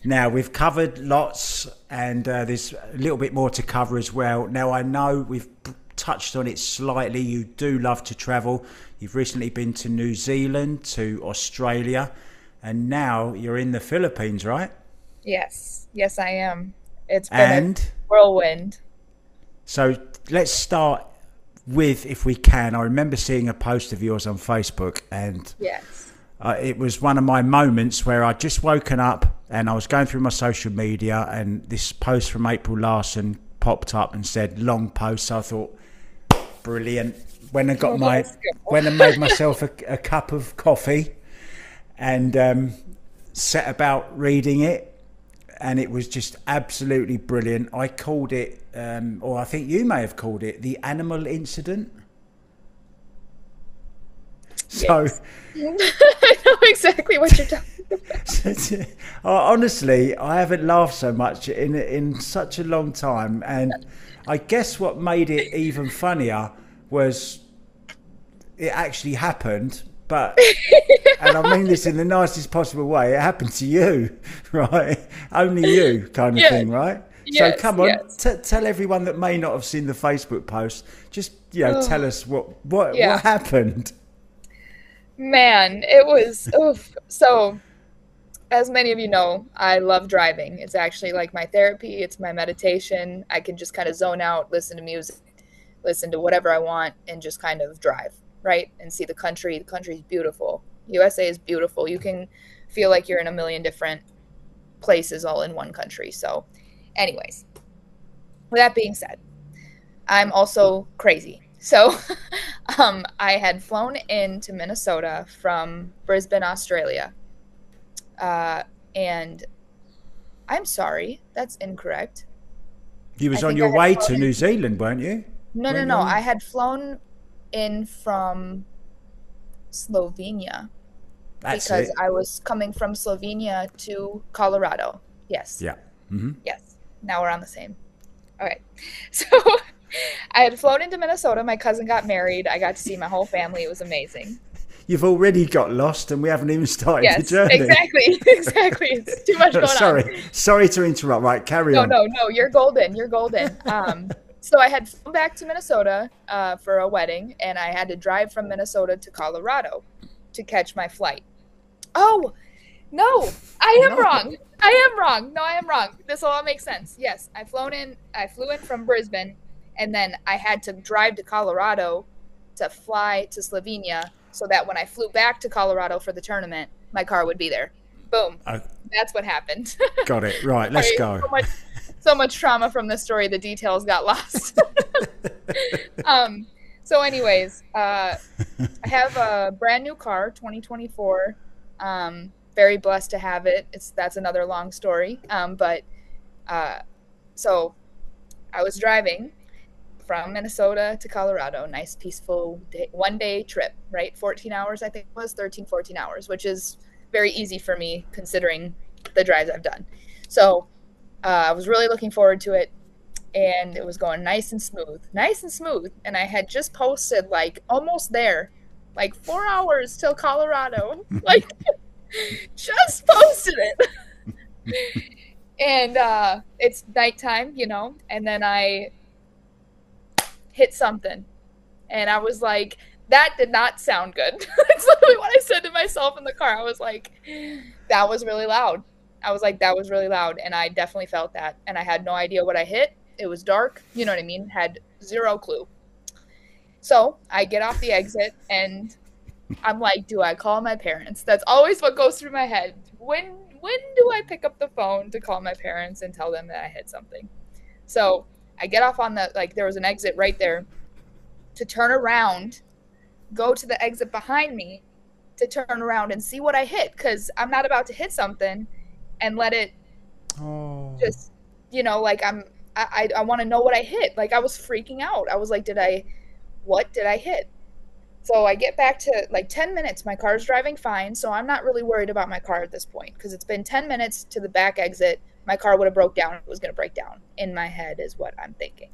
Now we've covered lots, and there's a little bit more to cover as well. Now I know we've touched on it slightly. You do love to travel. You've recently been to New Zealand, to Australia, and now you're in the Philippines, right? Yes I am. It's been a whirlwind. So let's start with, if we can, I remember seeing a post of yours on Facebook, and yes, it was one of my moments where I'd just woken up and I was going through my social media, and this post from April Larson popped up and said long post. So I thought, brilliant. When I got when I made myself a cup of coffee and set about reading it, and it was just absolutely brilliant. I called it, or I think you may have called it, the animal incident. So I know exactly what you're talking about. Honestly, I haven't laughed so much in such a long time, and I guess what made it even funnier was it actually happened. But, and I mean this in the nicest possible way, it happened to you, right? Only you, kind of thing, right? Yes, so come on, tell everyone that may not have seen the Facebook post, just tell us what happened. Man, it was oof. So, as many of you know, I love driving. It's actually like my therapy. It's my meditation. I can just kind of zone out, listen to music, listen to whatever I want, and just kind of drive. Right, and see the country. The country is beautiful. USA is beautiful. You can feel like you're in a million different places all in one country. So anyways, with that being said, I'm also crazy. So I had flown into Minnesota from Brisbane, Australia. And I'm sorry, that's incorrect. You was on your way to New Zealand, weren't you? No. I had flown in from Slovenia because I was coming from Slovenia to Colorado. Yes. Yeah. Mm-hmm. Yes. Now we're on the same. All right. So I had flown into Minnesota. My cousin got married. I got to see my whole family. It was amazing. You've already got lost and we haven't even started the journey. Exactly. It's too much going on. Sorry to interrupt. Right, carry on. No. You're golden. So I had flown back to Minnesota for a wedding, and I had to drive from Minnesota to Colorado to catch my flight. Oh, no, I am wrong. No, I am wrong. This will all make sense. Yes, I flew in from Brisbane, and then I had to drive to Colorado to fly to Slovenia so that when I flew back to Colorado for the tournament, my car would be there. Boom. that's what happened. Got it. Right, let's Sorry, go. so much trauma from the story. The details got lost. um, so, anyways, I have a brand new car, 2024. Very blessed to have it. That's another long story. But uh, so I was driving from Minnesota to Colorado. Nice, peaceful day, 1 day trip, right? 14 hours, I think it was 13, 14 hours, which is very easy for me considering the drives I've done. So I was really looking forward to it. And it was going nice and smooth, nice and smooth. And I had just posted like almost there, like 4 hours till Colorado, like just posted it. And it's nighttime, and then I hit something. And I was like, that did not sound good. That's literally what I said to myself in the car. I was like, that was really loud. I was like, that was really loud. And I definitely felt that. And I had no idea what I hit. It was dark. You know what I mean? Had zero clue. So I get off the exit and I'm like, do I call my parents? That's always what goes through my head. When do I pick up the phone to call my parents and tell them that I hit something? So I get off on there was an exit right there to turn around, go to the exit behind me to turn around and see what I hit, because I'm not about to hit something and let it just, I want to know what I hit. Like, I was freaking out. I was like, what did I hit? So I get back to like 10 minutes. My car's driving fine. So I'm not really worried about my car at this point, because it's been 10 minutes to the back exit. My car would have broke down. It was going to break down in my head is what I'm thinking.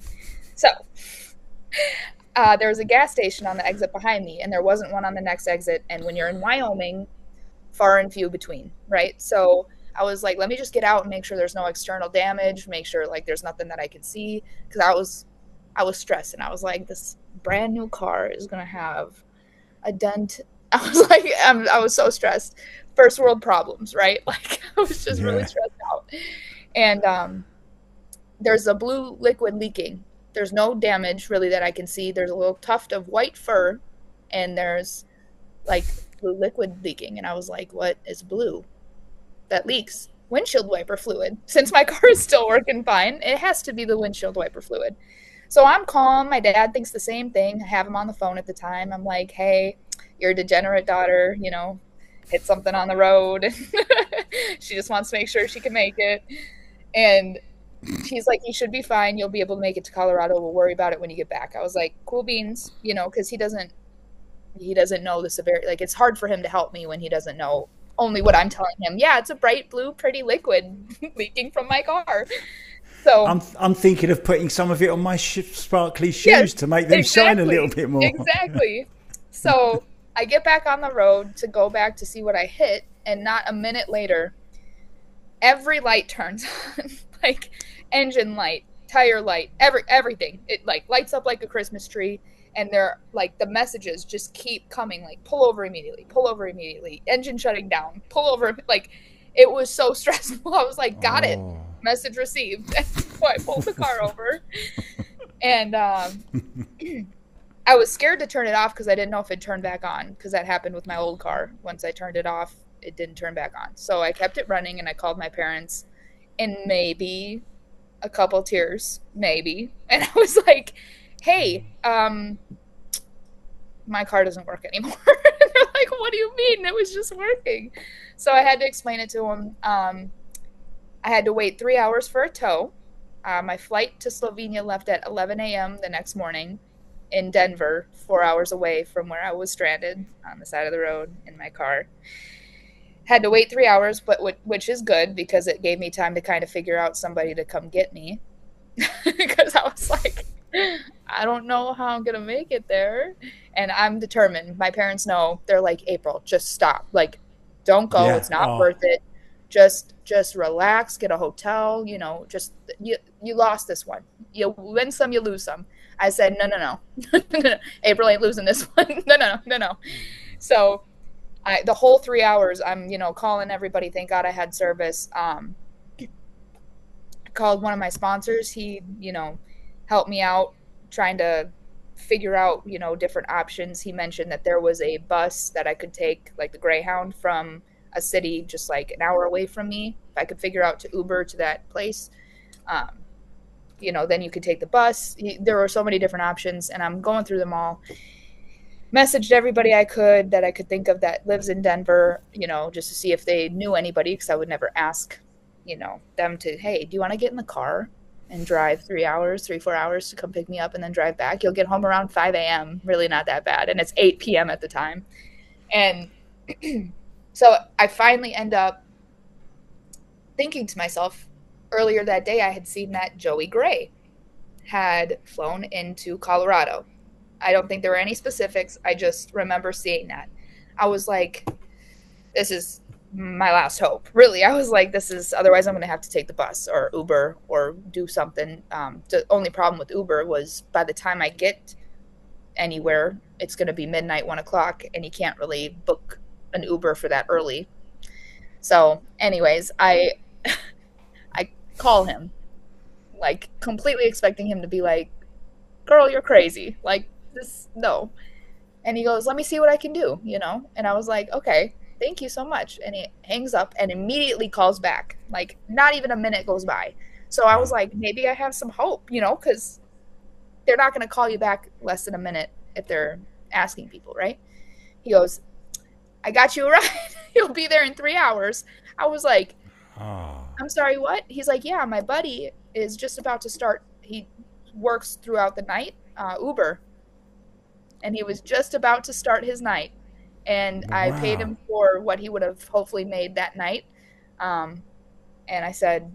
So there was a gas station on the exit behind me, and there wasn't one on the next exit. And when you're in Wyoming, far and few between, right? So I was like, let me just get out and make sure there's no external damage, make sure like there's nothing that I can see, because I was stressed, and I was like, this brand new car is gonna have a dent. I was like, I was so stressed. First world problems, right? Like, I was just really stressed out. And there's a blue liquid leaking. There's no damage really that I can see. There's a little tuft of white fur, and there's like blue liquid leaking. And I was like, what is blue that leaks? Windshield wiper fluid. Since my car is still working fine, it has to be the windshield wiper fluid. So I'm calm. My dad thinks the same thing. I have him on the phone at the time. I'm like, hey, your degenerate daughter, hit something on the road. She just wants to make sure she can make it. And he's like, you should be fine. You'll be able to make it to Colorado. We'll worry about it when you get back. I was like, cool beans, because he doesn't know the severity. Like, it's hard for him to help me when he doesn't know only what I'm telling him. Yeah, it's a bright blue, pretty liquid leaking from my car. So I'm thinking of putting some of it on my sparkly shoes to make them shine a little bit more. Exactly. So I get back on the road to go back to see what I hit, and not a minute later, every light turns on, like engine light, tire light, everything. It like lights up like a Christmas tree, and they're like, the messages just keep coming, like pull over immediately, engine shutting down, pull over. Like, it was so stressful. I was like, got it. Message received. So I pulled the car over, and I was scared to turn it off because I didn't know if it'd turn back on, because that happened with my old car. Once I turned it off, it didn't turn back on. So I kept it running, and I called my parents, and maybe a couple tears, maybe. And I was like, hey, my car doesn't work anymore. And they're like, what do you mean? It was just working. So I had to explain it to them. I had to wait 3 hours for a tow. My flight to Slovenia left at 11 a.m. the next morning in Denver, 4 hours away from where I was stranded on the side of the road in my car. Had to wait 3 hours, but which is good, because it gave me time to kind of figure out somebody to come get me. Because I was like, I don't know how I'm going to make it there. And I'm determined. My parents know. They're like, April, just stop. Like, don't go. Yeah. It's not worth it. Just relax, get a hotel, just you lost this one. You win some, you lose some. I said, no. April ain't losing this one. No. So the whole 3 hours, I'm, calling everybody. Thank God I had service. Called one of my sponsors. He, helped me out trying to figure out, different options. He mentioned that there was a bus that I could take, like the Greyhound from a city just like an hour away from me. If I could figure out to Uber to that place, um, you know, then you could take the bus. There were so many different options, and I'm going through them all. Messaged everybody I could that I could think of that lives in Denver, you know, just to see if they knew anybody, because I would never ask, you know, them to, hey, do you want to get in the car and drive 4 hours to come pick me up and then drive back? You'll get home around 5 a.m. Really not that bad. And it's 8 p.m. at the time. And so I finally end up thinking to myself, earlier that day, I had seen that Joey Gray had flown into Colorado. I don't think there were any specifics. I just remember seeing that. I was like, this is my last hope. Really, I was like, this is, otherwise I'm going to have to take the bus or Uber or do something. The only problem with Uber was by the time I get anywhere, it's going to be midnight, 1 o'clock, and you can't really book an Uber for that early. So anyways, I call him, like completely expecting him to be like, girl, you're crazy. Like this, no. And he goes, let me see what I can do, you know? And I was like, okay, thank you so much. And he hangs up and immediately calls back. Like not even a minute goes by. So I was like, maybe I have some hope, you know, because they're not going to call you back less than a minute if they're asking people, right? He goes, I got you a ride. You'll be there in 3 hours. I was like, I'm sorry, what? He's like, yeah, my buddy is just about to start. He works throughout the night, Uber. And he was just about to start his night. And I paid him for what he would have hopefully made that night. And I said,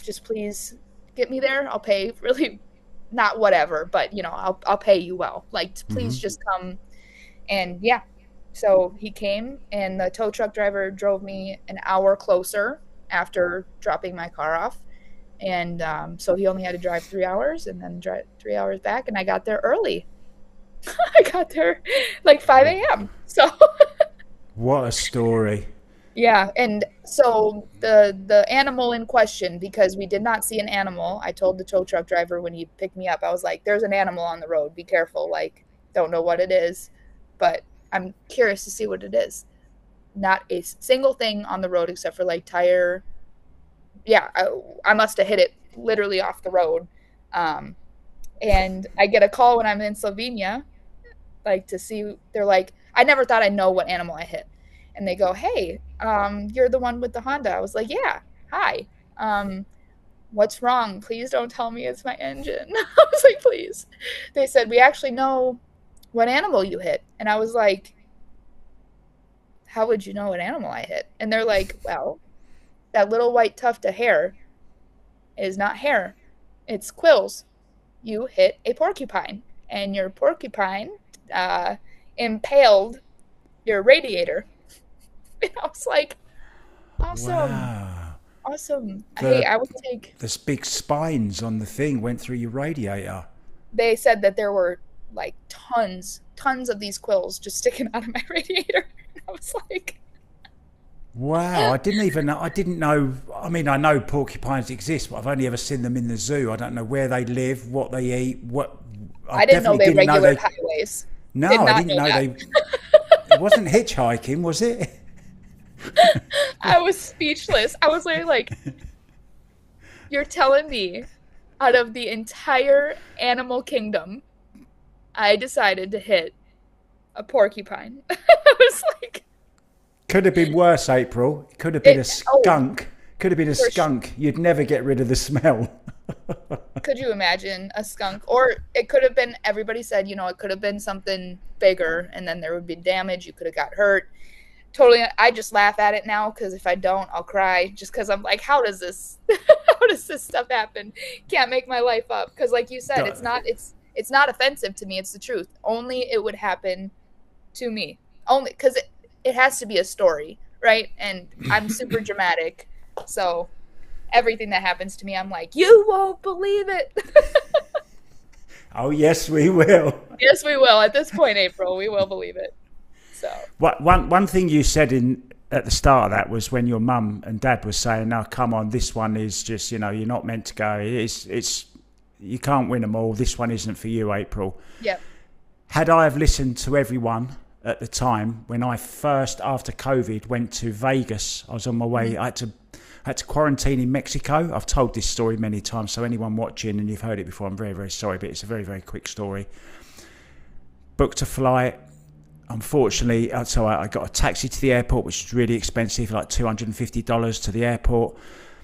just please get me there. I'll pay really, not whatever, but, you know, I'll pay you well. Like, please just come. And yeah, so he came, and the tow truck driver drove me an hour closer after dropping my car off. And so he only had to drive 3 hours and then drive 3 hours back. And I got there early. I got there like 5 a.m. So what a story. Yeah. And so the animal in question, because we did not see an animal, I told the tow truck driver when he picked me up, I was like, there's an animal on the road. Be careful. Like, don't know what it is, but I'm curious to see what it is. Not a single thing on the road except for like tire. Yeah, I must have hit it literally off the road. And I get a call when I'm in Slovenia, like to see, they're like, I never thought I'd know what animal I hit. And they go, hey, you're the one with the Honda. I was like, yeah, hi. What's wrong? Please don't tell me it's my engine. I was like, please. They said, we actually know what animal you hit. And I was like, how would you know what animal I hit? And they're like, well, that little white tuft of hair is not hair. It's quills. You hit a porcupine, and your porcupine impaled your radiator. And I was like, awesome. Wow. Awesome. Hey, I would take... There's big spines on the thing went through your radiator. They said that there were like tons of these quills just sticking out of my radiator. And I was like... Wow, I didn't know. I mean, I know porcupines exist, but I've only ever seen them in the zoo. I don't know where they live, what they eat, I didn't know they regulated highways. No, I didn't know they... It wasn't hitchhiking, was it? I was speechless. I was like, you're telling me out of the entire animal kingdom, I decided to hit a porcupine. I was like... Could have been worse, April. It could have been a skunk. Could have been a skunk. Sure. You'd never get rid of the smell. Could you imagine a skunk? Or it could have been, everybody said, you know, it could have been something bigger, and then there would be damage. You could have got hurt. Totally. I just laugh at it now, because if I don't, I'll cry, just because I'm like, how does this stuff happen? Can't make my life up. Because like you said, it's not offensive to me. It's the truth. Only it would happen to me. Only because it has to be a story, right? And I'm super dramatic. So everything that happens to me, I'm like, you won't believe it. Oh, yes, we will. Yes, we will. At this point, April, we will believe it. So one thing you said at the start of that was when your mum and dad were saying, no, come on, this one is just, you know, you're not meant to go. It's you can't win them all. This one isn't for you, April. Yep. Had I have listened to everyone at the time when I first, after COVID, went to Vegas. I was on my way. I had to quarantine in Mexico. I've told this story many times, so anyone watching and you've heard it before, I'm very, very sorry, but it's a very, very quick story. Booked a flight. Unfortunately, so I got a taxi to the airport, which was really expensive, like $250 to the airport.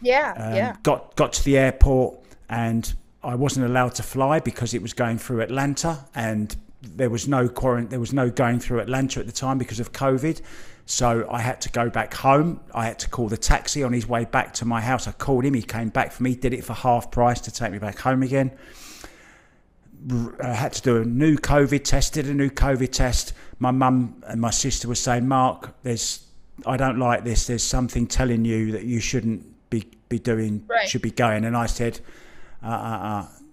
Got to the airport, and I wasn't allowed to fly because it was going through Atlanta, and there was no going through Atlanta at the time because of COVID. So I had to go back home. I had to call the taxi on his way back to my house. I called him. He came back for me, did it for half price to take me back home again. I had to do a new COVID test, did a new COVID test. My mum and my sister were saying, Mark, I don't like this. There's something telling you that you shouldn't be doing, should be going. And I said,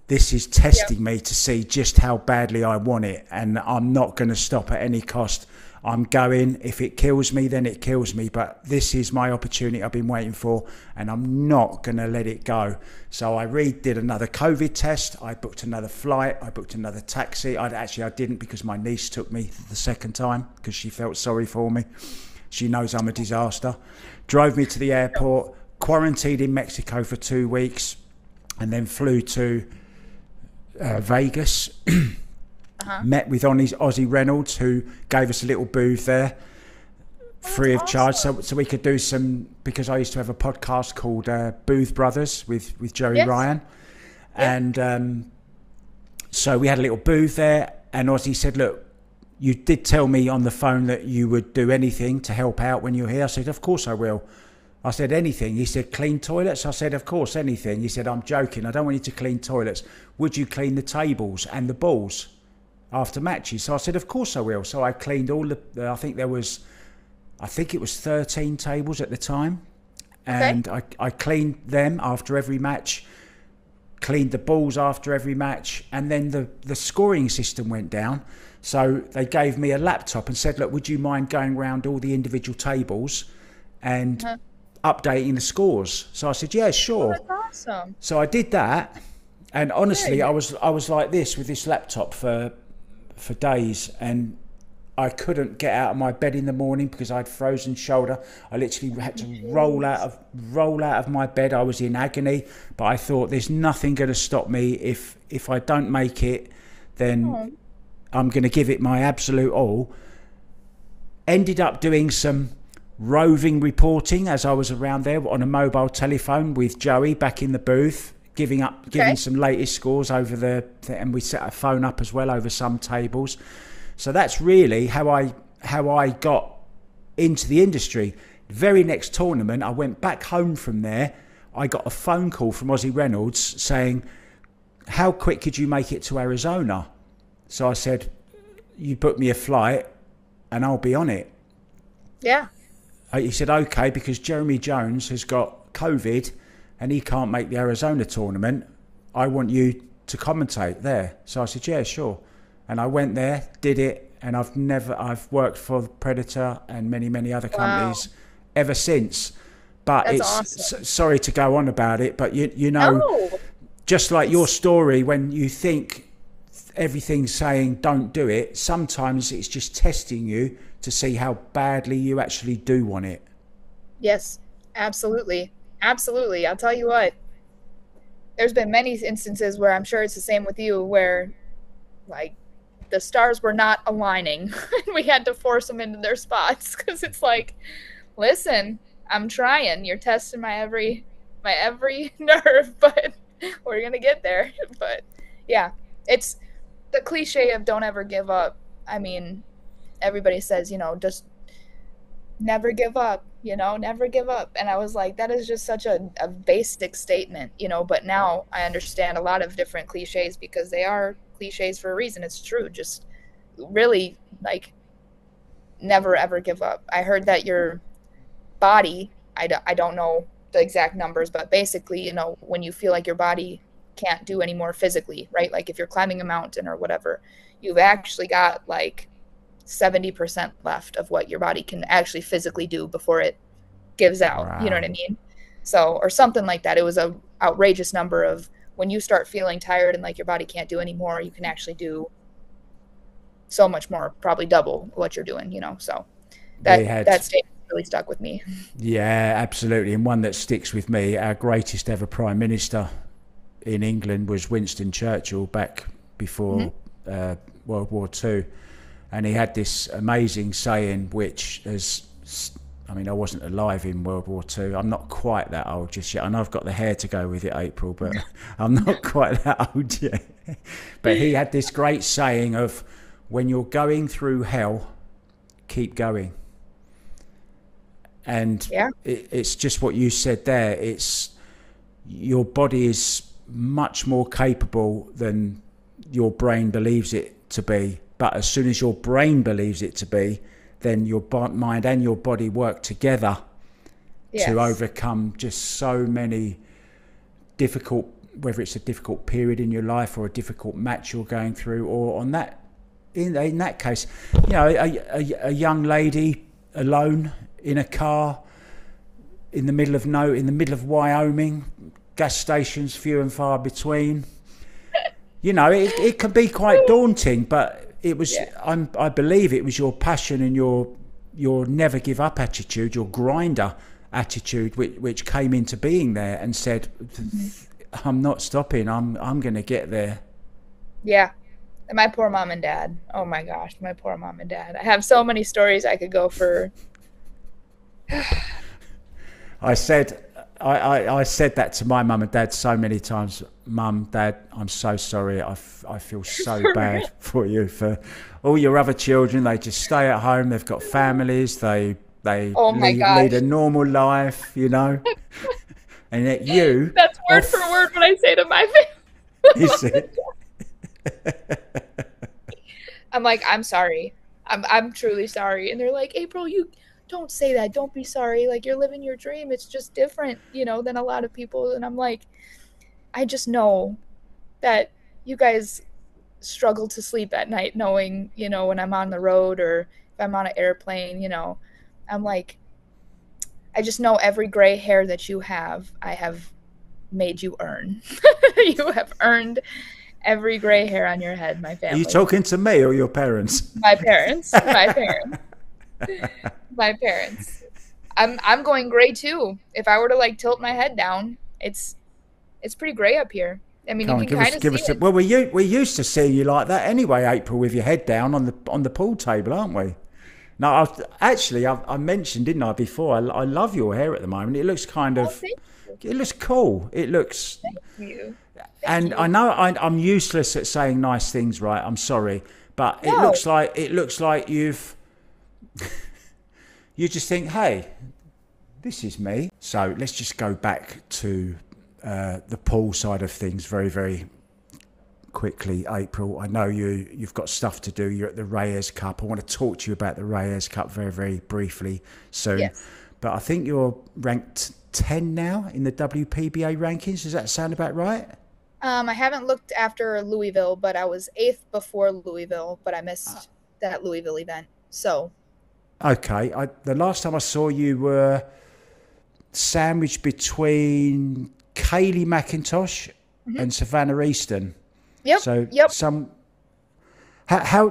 this is testing me to see just how badly I want it. And I'm not going to stop at any cost. I'm going. If it kills me, then it kills me. But this is my opportunity I've been waiting for, and I'm not going to let it go. So I did another COVID test. I booked another flight. I booked another taxi. I didn't, because my niece took me the second time because she felt sorry for me. She knows I'm a disaster. Drove me to the airport, quarantined in Mexico for 2 weeks, and then flew to Vegas. Met with Ozzy Reynolds, who gave us a little booth there, free of charge, so we could do some, because I used to have a podcast called Booth Brothers with Joey Ryan, and so we had a little booth there, and Ozzy said, look, you did tell me on the phone that you would do anything to help out when you're here. I said, of course I will. I said, anything? He said, clean toilets? I said, of course, anything. He said, I'm joking. I don't want you to clean toilets. Would you clean the tables and the balls after matches? So I said, of course I will. So I cleaned all I think it was 13 tables at the time. And I cleaned them after every match, cleaned the balls after every match. And then the scoring system went down. So they gave me a laptop and said, look, would you mind going around all the individual tables and updating the scores? So I said, yeah, sure. Oh, that's awesome. So I did that. And honestly, I was like this with this laptop for days, and I couldn't get out of my bed in the morning because I had frozen shoulder. I literally had to roll out of my bed. I was in agony, but I thought there's nothing going to stop me. If I don't make it, then I'm going to give it my absolute all. Ended up doing some roving reporting as I was around there on a mobile telephone with Joey back in the booth, giving some latest scores over and we set a phone up as well over some tables. So that's really how I got into the industry. The very next tournament, I went back home from there. I got a phone call from Ozzy Reynolds saying, how quick could you make it to Arizona? So I said, you book me a flight and I'll be on it. Yeah. He said, okay, because Jeremy Jones has got COVID and he can't make the Arizona tournament. I want you to commentate there. So I said, yeah, sure. And I went there, did it, and I've worked for Predator and many, many other companies ever since. But that's it's awesome. Sorry to go on about it, but you know, just like your story, when you think everything's saying don't do it, sometimes it's just testing you to see how badly you actually do want it. Yes, absolutely. Absolutely. I'll tell you what, there's been many instances where I'm sure it's the same with you, where like the stars were not aligning and we had to force them into their spots, because it's like, listen, I'm trying, you're testing my every nerve, but we're gonna get there. But yeah, it's the cliche of don't ever give up. I mean, everybody says, just never give up, never give up. And I was like, that is just such a basic statement, but now I understand a lot of different cliches because they are cliches for a reason. It's true. Just really, like, never ever give up. I heard that your body, I don't know the exact numbers, but basically, when you feel like your body can't do anymore physically, right? Like if you're climbing a mountain or whatever, you've actually got like 70% left of what your body can actually physically do before it gives out. Wow. You know what I mean? So, or something like that. It was a outrageous number of when you start feeling tired and like your body can't do anymore, you can actually do so much more, probably double what you're doing, so We that had, statement really stuck with me. yeah, absolutely. And one that sticks with me, our greatest ever Prime Minister in England was Winston Churchill back Hmm. before uh, World War Two. And he had this amazing saying, which has, I mean, I wasn't alive in World War Two. I'm not quite that old just yet. I know I've got the hair to go with it, April, but I'm not quite that old yet. But he had this great saying of, when you're going through hell, keep going. And Yeah. it's just what you said there. It's, your body is much more capable than your brain believes it to be. But as soon as your brain believes it to be, then your mind and your body work together to Yes. overcome just so many difficult, whether it's a difficult period in your life or a difficult match you're going through, or on that, in that case, a young lady alone in a car in the middle of Wyoming, gas stations few and far between. It can be quite daunting, but it was, Yeah. I believe it was your passion and your never give up attitude, your grinder attitude, which came into being there and said, I'm not stopping. I'm going to get there. Yeah. And my poor mom and dad. Oh my gosh, my poor mom and dad. I have so many stories I could go for. I said, I said that to my mum and dad so many times. Mum, Dad, I'm so sorry. I feel so For real. bad for you, for all your other children. They just stay at home. They've got families. They Oh my lead a gosh. normal life. And yet you, That's word for off, word what I say to my family. is it? I'm like, I'm sorry. I'm truly sorry. And they're like, April, you don't say that. Don't be sorry. Like, you're living your dream. It's just different, than a lot of people. And I'm like, I just know that you guys struggle to sleep at night knowing, when I'm on the road or if I'm on an airplane, I'm like, I just know every gray hair that you have, I have made you earn. You have earned every gray hair on your head, my Are you family. talking to me or your parents? My parents, my parents, my parents. I'm going gray too. If I were to like tilt my head down, it's pretty gray up here. I mean, you Come on, can give kind us, of give see us. it. Well, we used to see you like that anyway, April, with your head down on the pool table, aren't we? No, I mentioned, didn't I, before? I love your hair at the moment. It looks kind Oh, of, thank you, it looks cool. It looks, thank you, thank and I you. know I'm useless at saying nice things, right? I'm sorry, but No, it looks like you just think, hey, this is me. So let's just go back to the pool side of things very, very quickly, April. I know you've got stuff to do. You're at the Reyes Cup. I want to talk to you about the Reyes Cup very, very briefly soon. yes. But I think you're ranked 10 now in the WPBA rankings. Does that sound about right? I haven't looked after Louisville, but I was eighth before Louisville, but I missed that Louisville event. So, Okay. The last time I saw you were sandwiched between Kaylee McIntosh mhm. and Savannah Easton. Yep, So yep. some how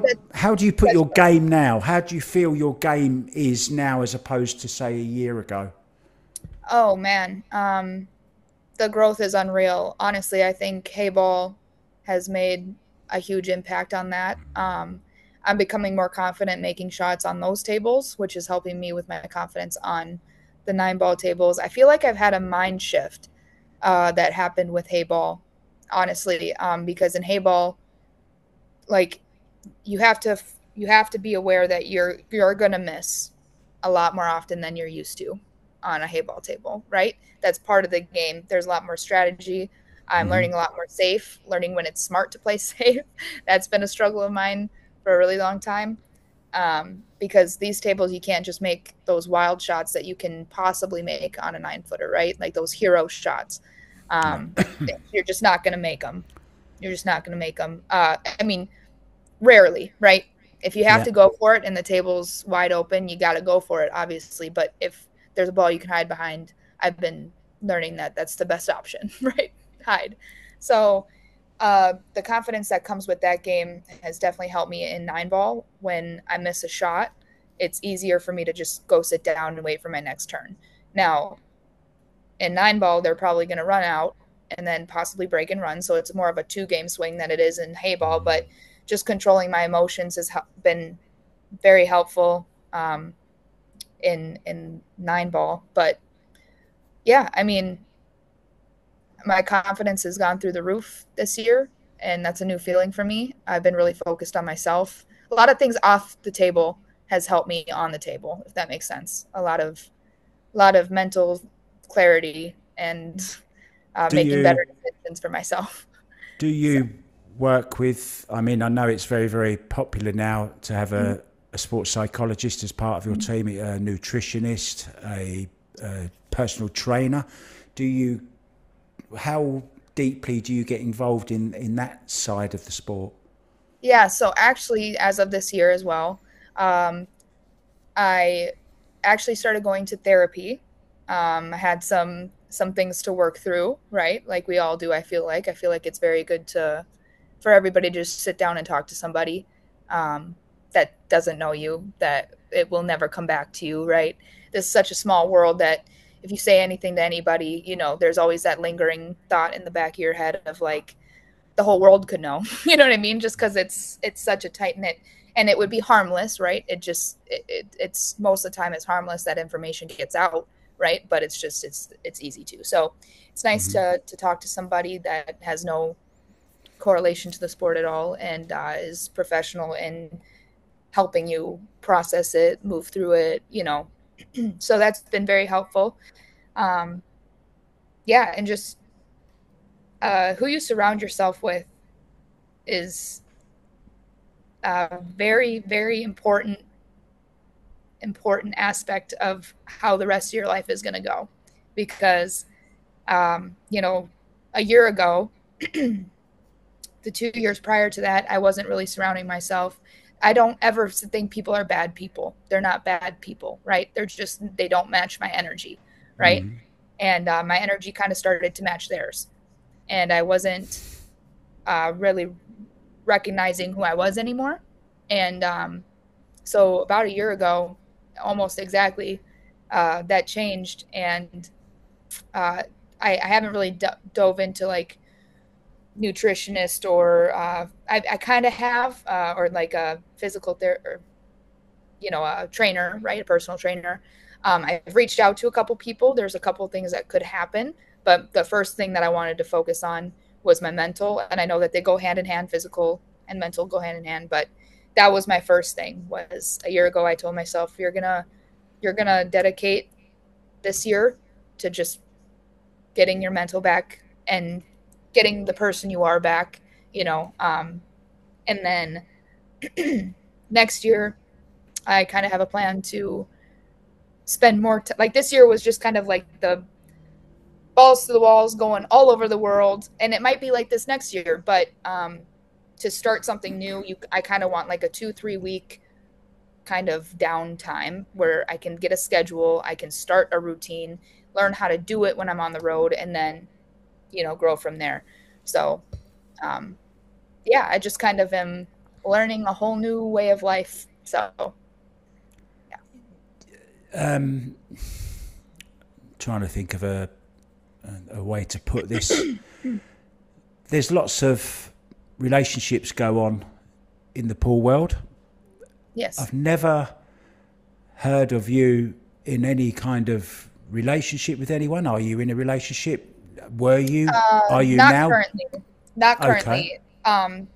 do you put That's your game now? How do you feel your game is now as opposed to say a year ago? Oh man, the growth is unreal. Honestly, I think Hayball has made a huge impact on that. I'm becoming more confident making shots on those tables, which is helping me with my confidence on the 9 ball tables. I feel like I've had a mind shift that happened with Hayball, honestly, because in Hayball, like you have to be aware that you're gonna miss a lot more often than you're used to on a hayball table, right? That's part of the game. There's a lot more strategy. I'm learning a lot more safe, learning when it's smart to play safe. That's been a struggle of mine for a really long time. Because these tables, you can't just make those wild shots that you can possibly make on a 9 footer, right? Like those hero shots. No. Um, you're just not going to make them. You're just not going to make them. I mean, rarely, right? If you have Yeah. to go for it and the table's wide open, you got to go for it, obviously. But if there's a ball you can hide behind, I've been learning that that's the best option, right? Hide. So The confidence that comes with that game has definitely helped me in nine ball. When I miss a shot, it's easier for me to just go sit down and wait for my next turn. Now, in nine ball, they're probably going to run out and then possibly break and run. So it's more of a two game swing than it is in hay ball. But just controlling my emotions has been very helpful in nine ball. But yeah, I mean, my confidence has gone through the roof this year, and that's a new feeling for me. I've been really focused on myself. A lot of things off the table has helped me on the table, if that makes sense. A lot of mental clarity and Do making better you decisions for myself. do So, you work with? I mean, I know it's very very popular now to have mm-hmm. a sports psychologist as part of your team, a nutritionist, a personal trainer. Do you? How deeply do you get involved in that side of the sport? Yeah, so actually, as of this year as well, um, I actually started going to therapy. I had some things to work through, right? Like we all do. I feel like it's very good to for everybody to just sit down and talk to somebody that doesn't know you, that it will never come back to you, right? This is such a small world that if you say anything to anybody, there's always that lingering thought in the back of your head of like, the whole world could know. You know what I mean? Just because it's such a tight knit, and it would be harmless, right? It's most of the time it's harmless that information gets out, right? But it's easy to. So it's nice to talk to somebody that has no correlation to the sport at all and is professional in helping you process it, move through it. So that's been very helpful. Um, yeah, and just who you surround yourself with is very, very important aspect of how the rest of your life is going to go. Because, a year ago, the 2 years prior to that, I wasn't really surrounding myself. I don't ever think people are bad people. They're not bad people, right? They don't match my energy, right? And my energy kind of started to match theirs. And I wasn't really recognizing who I was anymore. And so about a year ago, almost exactly, that changed, and uh, I haven't really dove into like nutritionist or I kind of have or like a physical therapist, a trainer, right, a personal trainer. I've reached out to a couple people. There's a couple things that could happen, but the first thing that I wanted to focus on was my mental, and I know that they go hand in hand. Physical and mental go hand in hand, but that was my first thing. Was a year ago I told myself you're gonna dedicate this year to just getting your mental back and getting the person you are back, and then next year I kind of have a plan to spend more like this year was just kind of like the balls to the walls going all over the world, and it might be like this next year, but to start something new, I kind of want like a 2-3 week kind of downtime where I can get a schedule, I can start a routine, learn how to do it when I'm on the road, and then grow from there. So um yeah, I just kind of am learning a whole new way of life. So yeah. Trying to think of a way to put this. There's lots of relationships go on in the pool world. Yes. I've never heard of you in any kind of relationship with anyone. Are you in a relationship? Were you? Are you Not now? currently. Not Okay. currently.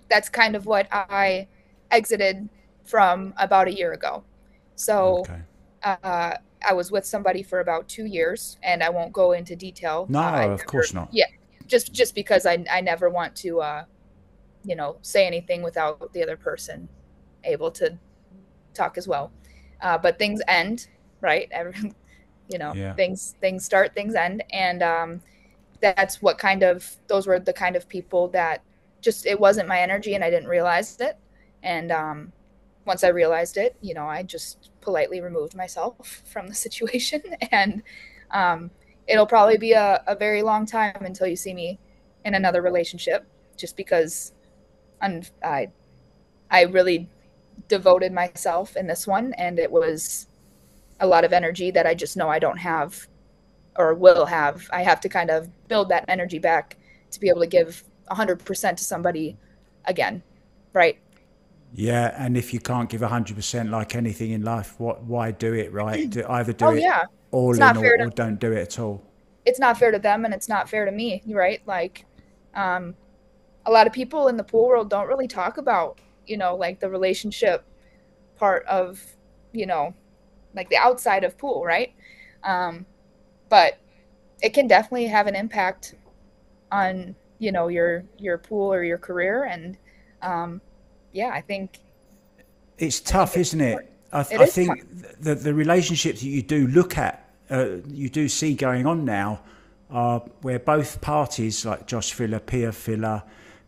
That's kind of what I exited from about a year ago. So Okay. I was with somebody for about 2 years, and I won't go into detail. I No, of never, course not. yeah, just because I never want to, say anything without the other person able to talk as well. But things end, right? Yeah. Things start, things end, and that's what those were the kind of people that just it wasn't my energy, and I didn't realize it. And once I realized it, I just politely removed myself from the situation. And um, it'll probably be a very long time until you see me in another relationship. just because I'm, I really devoted myself in this one, and it was a lot of energy that I just know I don't have or will have. I have to kind of build that energy back to be able to give 100% to somebody again, right? Yeah, and if you can't give 100% like anything in life, why do it, right? Either do Oh it yeah. It's all in not fair to or don't do it at all. it's not fair to them and it's not fair to me, right? Like um a lot of people in the pool world don't really talk about, like the relationship part of, you know, like the outside of pool, right? Um but it can definitely have an impact on, your pool or your career and um yeah, It's I think tough, it's isn't it? important. It I is tough. think the relationships that you do look at, you do see going on now, are where both parties, like Josh Filler, Pia Filler,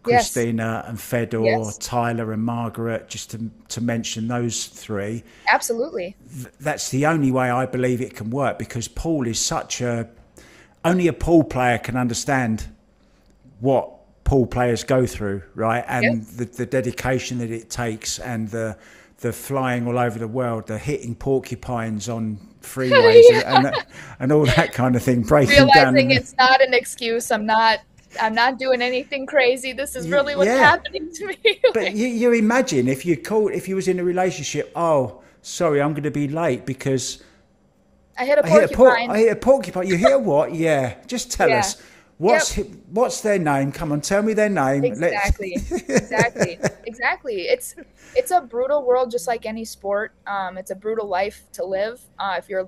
Yes. Christina and Fedor, Yes. Tyler and Margaret, just to mention those three, Absolutely. that's the only way I believe it can work, because pool is such a, only a pool player can understand what pool players go through, right? And Yes. the dedication that it takes, and the flying all over the world, the hitting porcupines on freeways, Yeah. and all that kind of thing, breaking down. Realizing it's not an excuse. I'm not doing anything crazy. This is really what's Yeah, happening to me. but Like, you imagine if you was in a relationship. Oh, sorry, I'm going to be late because I hit a porcupine. I hit a porcupine. You hear what? Yeah, just tell Yeah. us Yep. what's their name. Come on, tell me their name. Let's. Exactly. Exactly. Exactly. It's a brutal world just like any sport. It's a brutal life to live,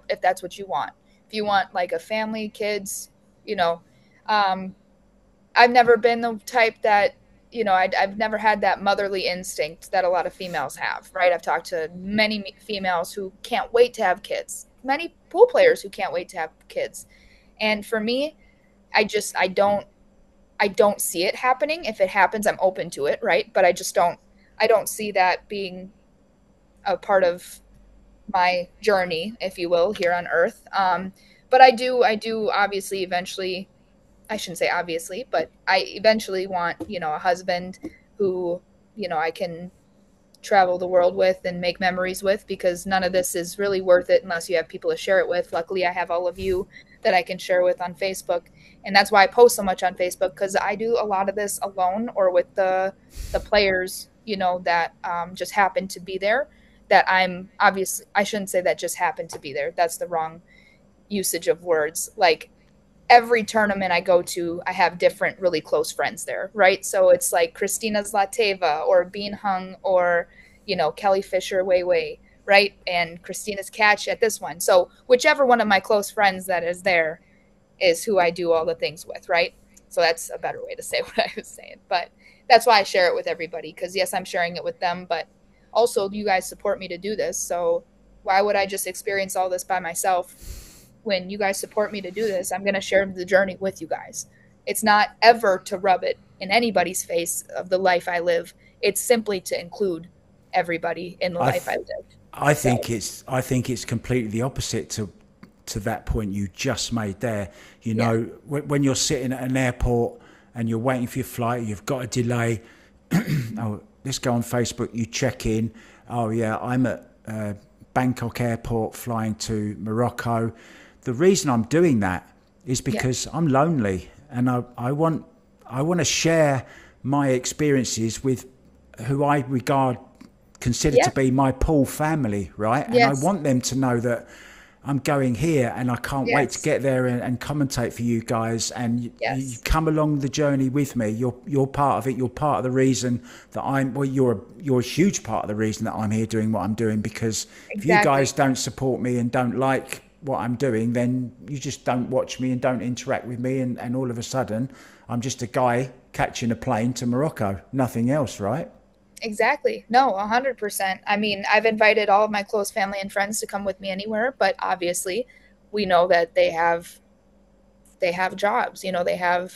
if that's what you want. If you want like a family, kids, you know. Um I've never been the type that, I've never had that motherly instinct that a lot of females have, right? I've talked to many females who can't wait to have kids, many pool players who can't wait to have kids. And for me, I don't see it happening. If it happens, I'm open to it, right? But I don't see that being a part of my journey, if you will, here on Earth. But I do obviously eventually, I shouldn't say obviously, but I eventually want, a husband who, I can travel the world with and make memories with, because none of this is really worth it unless you have people to share it with. Luckily, I have all of you that I can share with on Facebook. And that's why I post so much on Facebook, because I do a lot of this alone or with the players, that just happen to be there. That I'm obviously, I shouldn't say that just happened to be there. That's the wrong usage of words. Like every tournament I go to, I have different really close friends there, right? So it's like Christina Zlateva or Bean Hung or, Kelly Fisher, Wei Wei, right? And Christina's catch at this one. So whichever one of my close friends that is there is who I do all the things with, right? So that's a better way to say what I was saying. But that's why I share it with everybody, because yes, I'm sharing it with them, but also you guys support me to do this. So why would I just experience all this by myself? When you guys support me to do this, I'm going to share the journey with you guys. It's not ever to rub it in anybody's face of the life I live. It's simply to include everybody in the I life I th- live. So, I think it's completely the opposite to that point you just made there. You yeah. know, when you're sitting at an airport and you're waiting for your flight, you've got a delay. Oh, let's go on Facebook. You check in. Oh yeah, I'm at Bangkok airport flying to Morocco. The reason I'm doing that is Yeah. because I'm lonely, and I want to share my experiences with who I consider to Yeah. be my pool family, right? And I Yes. want them to know that I'm going here, and I can't wait to Yes. get there and commentate for you guys. And you Yes. come along the journey with me. You're part of it. You're part of the reason that I'm. Well, you're a huge part of the reason that I'm here doing what I'm doing. Because if you Exactly. guys don't support me and don't like what I'm doing, then you just don't watch me and don't interact with me. And all of a sudden, I'm just a guy catching a plane to Morocco. Nothing else, right? Exactly. No, 100%. I mean, I've invited all of my close family and friends to come with me anywhere, but obviously, we know that they have jobs. They have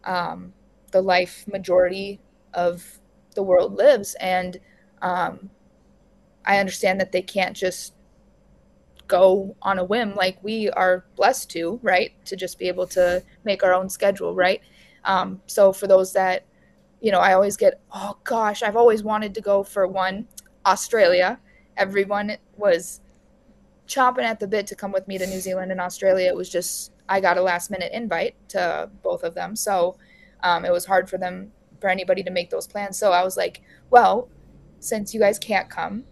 um, the life majority of the world lives, and um, I understand that they can't just go on a whim like we are blessed to, right? To just be able to make our own schedule, right? So for those that, I always get, oh gosh, I've always wanted to go for one, Australia. Everyone was chomping at the bit to come with me to New Zealand and Australia. It was just, I got a last minute invite to both of them. So it was hard for anybody to make those plans. So I was like, well, since you guys can't come,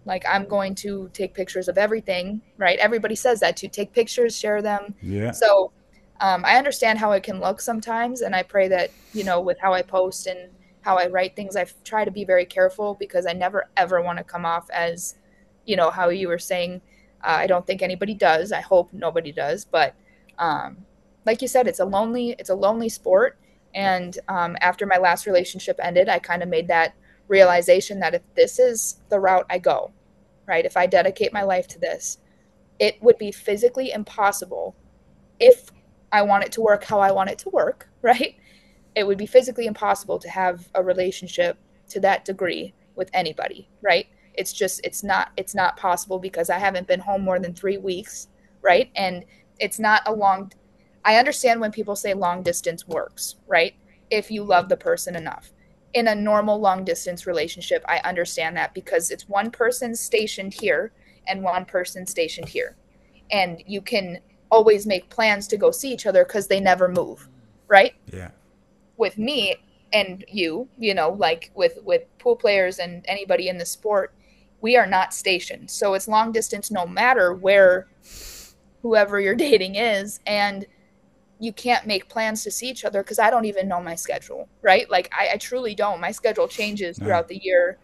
like I'm going to take pictures of everything, right? Everybody says that, to take pictures, share them. Yeah. So I understand how it can look sometimes. And I pray that, with how I post and how I write things, I try to be very careful, because I never, ever want to come off as, how you were saying. I don't think anybody does. I hope nobody does. But like you said, it's a lonely sport. And after my last relationship ended, I kind of made that realization that if this is the route I go, right, if I dedicate my life to this, it would be physically impossible, if I want it to work how I want it to work, right? It would be physically impossible to have a relationship to that degree with anybody, right? It's not possible, because I haven't been home more than 3 weeks, right? And it's not I understand when people say long distance works, right? If you love the person enough. In a normal long distance relationship, I understand that, because it's one person stationed here and one person stationed here. And you can always make plans to go see each other, because they never move, right? Yeah. With me and like with pool players and anybody in the sport, we are not stationed. So it's long distance no matter where whoever you're dating is. And you can't make plans to see each other, because I don't even know my schedule, right? Like I truly don't. My schedule changes No. throughout the year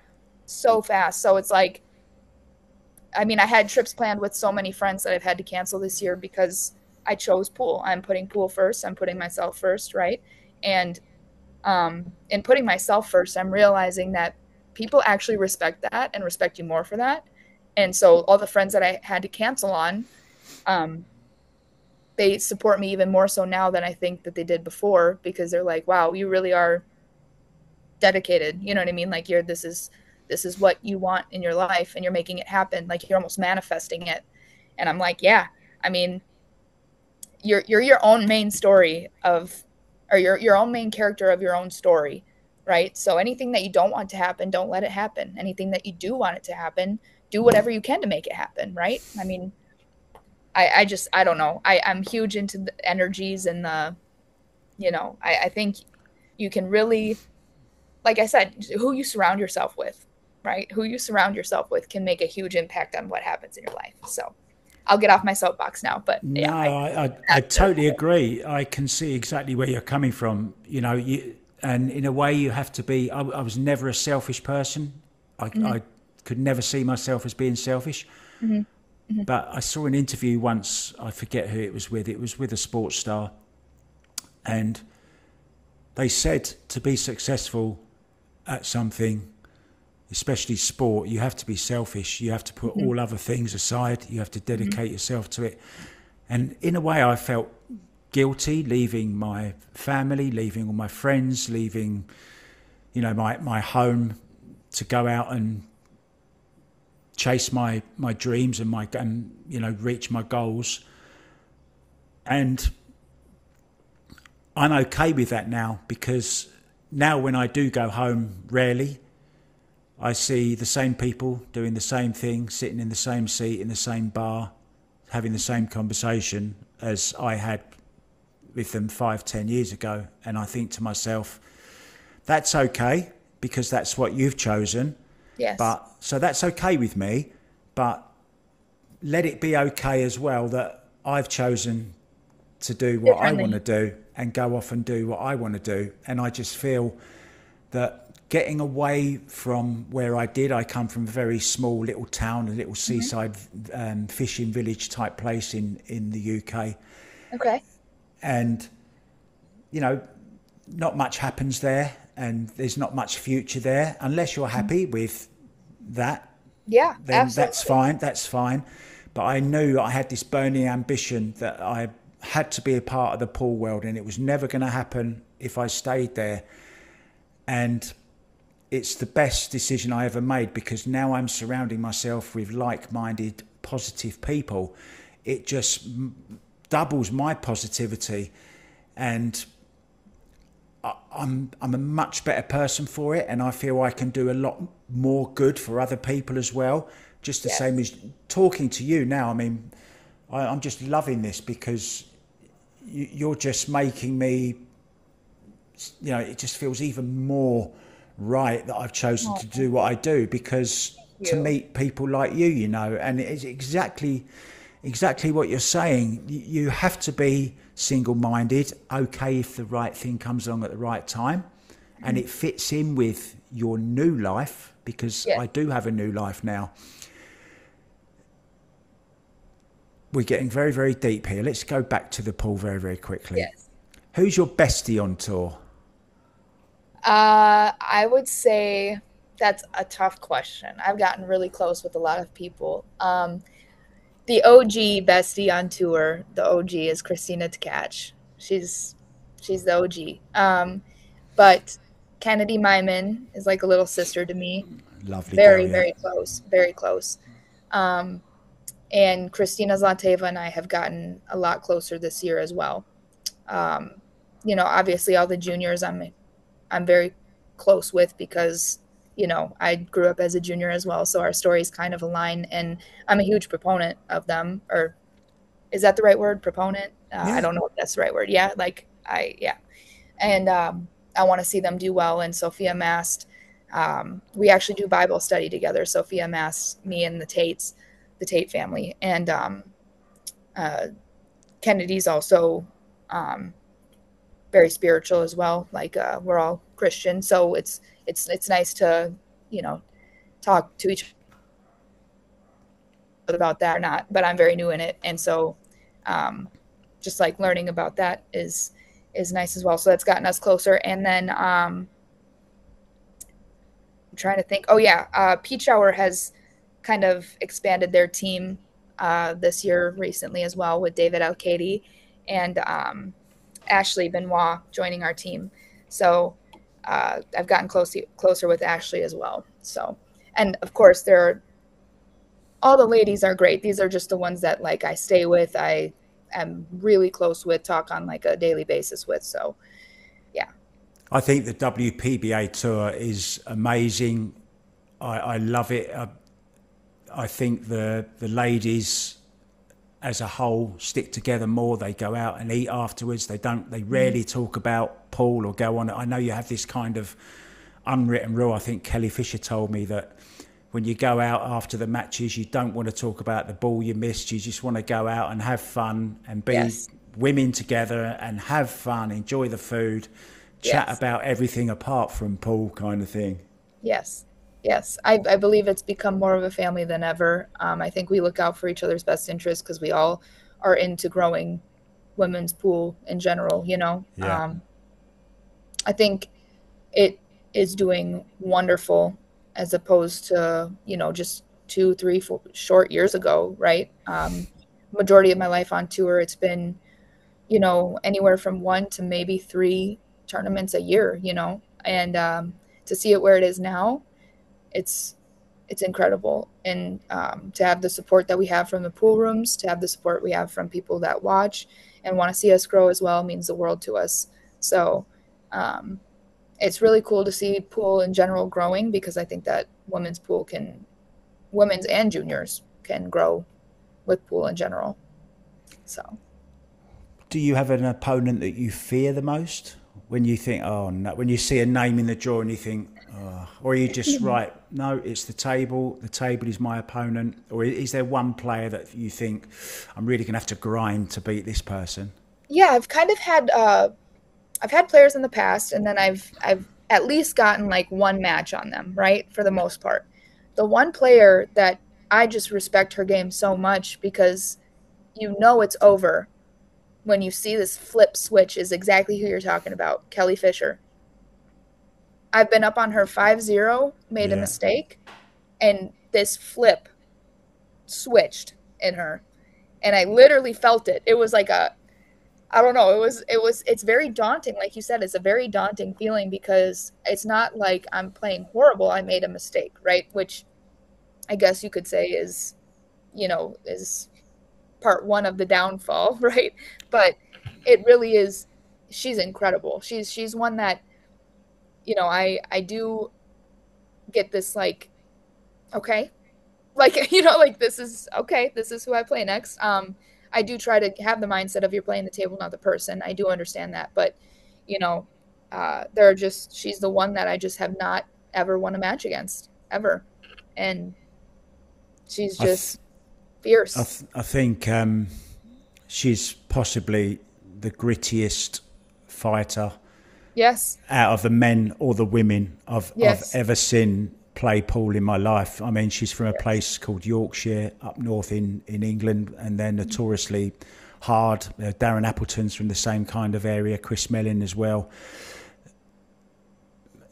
so fast. So it's like, I mean, I had trips planned with so many friends that I've had to cancel this year, because I chose pool. I'm putting pool first. I'm putting myself first, right? And in putting myself first, I'm realizing that people actually respect that and respect you more for that. And so all the friends that I had to cancel on, they support me even more so now than I think that they did before, because they're like, wow, you really are dedicated. You know what I mean? Like this is what you want in your life, and you're making it happen. Like you're almost manifesting it. And I'm like, yeah, I mean, you're your own main story or your own main character of your own story, right? So anything that you don't want to happen, don't let it happen. Anything that you do want it to happen, do whatever you can to make it happen, right? I mean, I don't know. I'm huge into the energies and I think you can really, like I said, who you surround yourself with, right? Who you surround yourself with can make a huge impact on what happens in your life. So I'll get off my soapbox now, but No, yeah. I totally agree. I can see exactly where you're coming from. And in a way you have to be, I was never a selfish person. I could never see myself as being selfish. Mm-hmm. Mm-hmm. But I saw an interview once, I forget who it was with a sports star. And they said to be successful at something, especially sport, you have to be selfish. You have to put all other things aside. You have to dedicate yourself to it. And in a way, I felt guilty leaving my family, leaving all my friends, leaving, my home to go out and chase my dreams and reach my goals. And I'm okay with that now, because now when I do go home, rarely, I see the same people doing the same thing, sitting in the same seat in the same bar, having the same conversation as I had with them 5-10 years ago. And I think to myself, that's okay, because that's what you've chosen. Yes. So that's okay with me, but let it be okay as well that I've chosen to do what I want to do and go off and do what I want to do. And I just feel that getting away from where I come from a very small little town, a little seaside fishing village type place in the UK. Okay. And, not much happens there, and there's not much future there unless you're happy with that. Yeah, then absolutely. That's fine. But I knew I had this burning ambition that I had to be a part of the pool world, and it was never going to happen if I stayed there. And it's the best decision I ever made, because now I'm surrounding myself with like-minded, positive people. It just doubles my positivity. And I'm a much better person for it, and I feel I can do a lot more good for other people as well. Just the same Yes. as talking to you now. I mean, I'm just loving this because you're just making me, it just feels even more right that I've chosen Oh, to do what I do, because thank to you. meet people like you, and it's exactly what you're saying. You have to be single-minded, okay, if the right thing comes along at the right time and Mhm. it fits in with your new life, because Yes. I do have a new life now. We're getting very, very deep here. Let's go back to the pool very, very quickly. Yes. Who's your bestie on tour? I would say that's a tough question. I've gotten really close with a lot of people. The OG bestie on tour, the OG is Christina Tkach. She's the OG. But Kennedy Myman is like a little sister to me. Lovely girl, Very, yeah. very close. Very close. Um, and Christina Zlateva and I have gotten a lot closer this year as well. Um, obviously all the juniors I'm very close with because I grew up as a junior as well, so our stories kind of align, and I'm a huge proponent of them. Or is that the right word? Proponent? I Yeah. don't know if that's the right word. Yeah, yeah, and I want to see them do well. And Sophia Mast, we actually do Bible study together. Sophia Mast, me and the Tate family, and uh, Kennedy's also um, very spiritual as well. Like we're all Christian, so it's nice to you know talk to each other about that or not. But I'm very new in it, and so um, just like learning about that is nice as well. So that's gotten us closer. And then I'm trying to think. Oh yeah, Peach Hour has kind of expanded their team this year recently as well with David Alcady and Ashley Benoit joining our team. So I've gotten closer with Ashley as well. So, and of course, all the ladies are great. These are just the ones that like I stay with. I am really close with, talk on like a daily basis with. So, yeah. I think the WPBA tour is amazing. I love it. I think the ladies as a whole stick together more. They go out and eat afterwards. They Mhm. rarely talk about pool or go on. I know you have this kind of unwritten rule. I think Kelly Fisher told me that when you go out after the matches, you don't want to talk about the ball you missed. You just want to go out and have fun and be Yes. women together and have fun, enjoy the food, chat Yes. about everything apart from pool, kind of thing. Yes. Yes. I believe it's become more of a family than ever. I think we look out for each other's best interests because we all are into growing women's pool in general, you know. Yeah. I think it is doing wonderful as opposed to, just 2, 3, 4 short years ago, right? Majority of my life on tour, it's been, anywhere from 1 to maybe 3 tournaments a year, and to see it where it is now, it's it's incredible. And to have the support that we have from the pool rooms, to have the support we have from people that watch and want to see us grow as well means the world to us. So um, it's really cool to see pool in general growing because I think that women's and juniors can grow with pool in general. So Do you have an opponent that you fear the most? When you think, oh no, when you see a name in the draw and you think, oh, or are you just right? No, it's the table. The table is my opponent. Or is there one player that you think I'm really going to have to grind to beat this person? yeah, I've had players in the past, and then I've at least gotten like one match on them, right? For the most part. The one player that I just respect her game so much because it's over when you see this flip switch is exactly who you're talking about, Kelly Fisher. I've been up on her 5-0, made a Yeah. mistake, and this flip switched in her. And I literally felt it. It was like I don't know, it's very daunting. Like you said, it's a very daunting feeling because it's not like I'm playing horrible. I made a mistake, right? Which I guess you could say is part one of the downfall, right? But it really is she's incredible. She's one that you know, I do get this like, okay, like you know, like this is okay, this is who I play next. I do try to have the mindset of you're playing the table, not the person. I do understand that, but you know, there are just she's the one that I just have not ever won a match against ever, and she's I th- just fierce. I think she's possibly the grittiest fighter Yes, out of the men or the women I've yes, ever seen play pool in my life. I mean, she's from a yes. place called Yorkshire up north in England, and they're notoriously hard. Darren Appleton's from the same kind of area, Chris Mellin as well.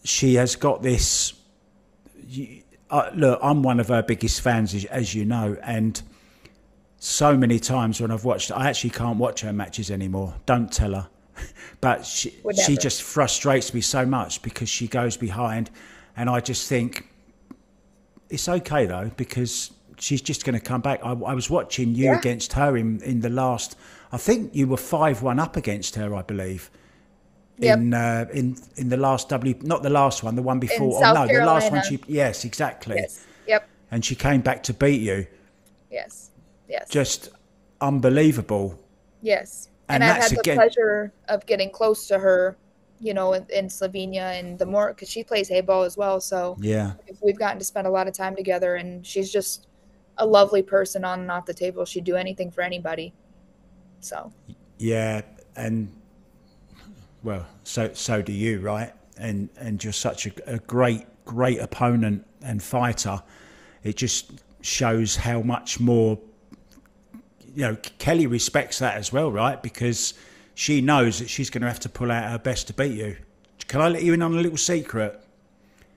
She has got this. Look, I'm one of her biggest fans, as you know, and so many times when I've watched, I actually can't watch her matches anymore. Don't tell her. But Would she never. just frustrates me so much because she goes behind, and I just think it's okay though because she's just going to come back. I was watching you Yeah. against her in the last. I think you were 5-1 up against her, I believe, Yep. in the last not the last one, the one In before. Oh South no, the last one. Carolina. Yes, exactly. Yes. Yep. And she came back to beat you. Yes. Yes. Just unbelievable. Yes. And And I've that's had the again, pleasure of getting close to her, you know, in Slovenia and the more because she plays hayball as well. So yeah, we've gotten to spend a lot of time together, and she's just a lovely person on and off the table. She'd do anything for anybody. So yeah, and well, so do you, right? And you're such a great opponent and fighter. It just shows how much more, you know, Kelly respects that as well, right? Because she knows that she's going to have to pull out her best to beat you. Can I let you in on a little secret?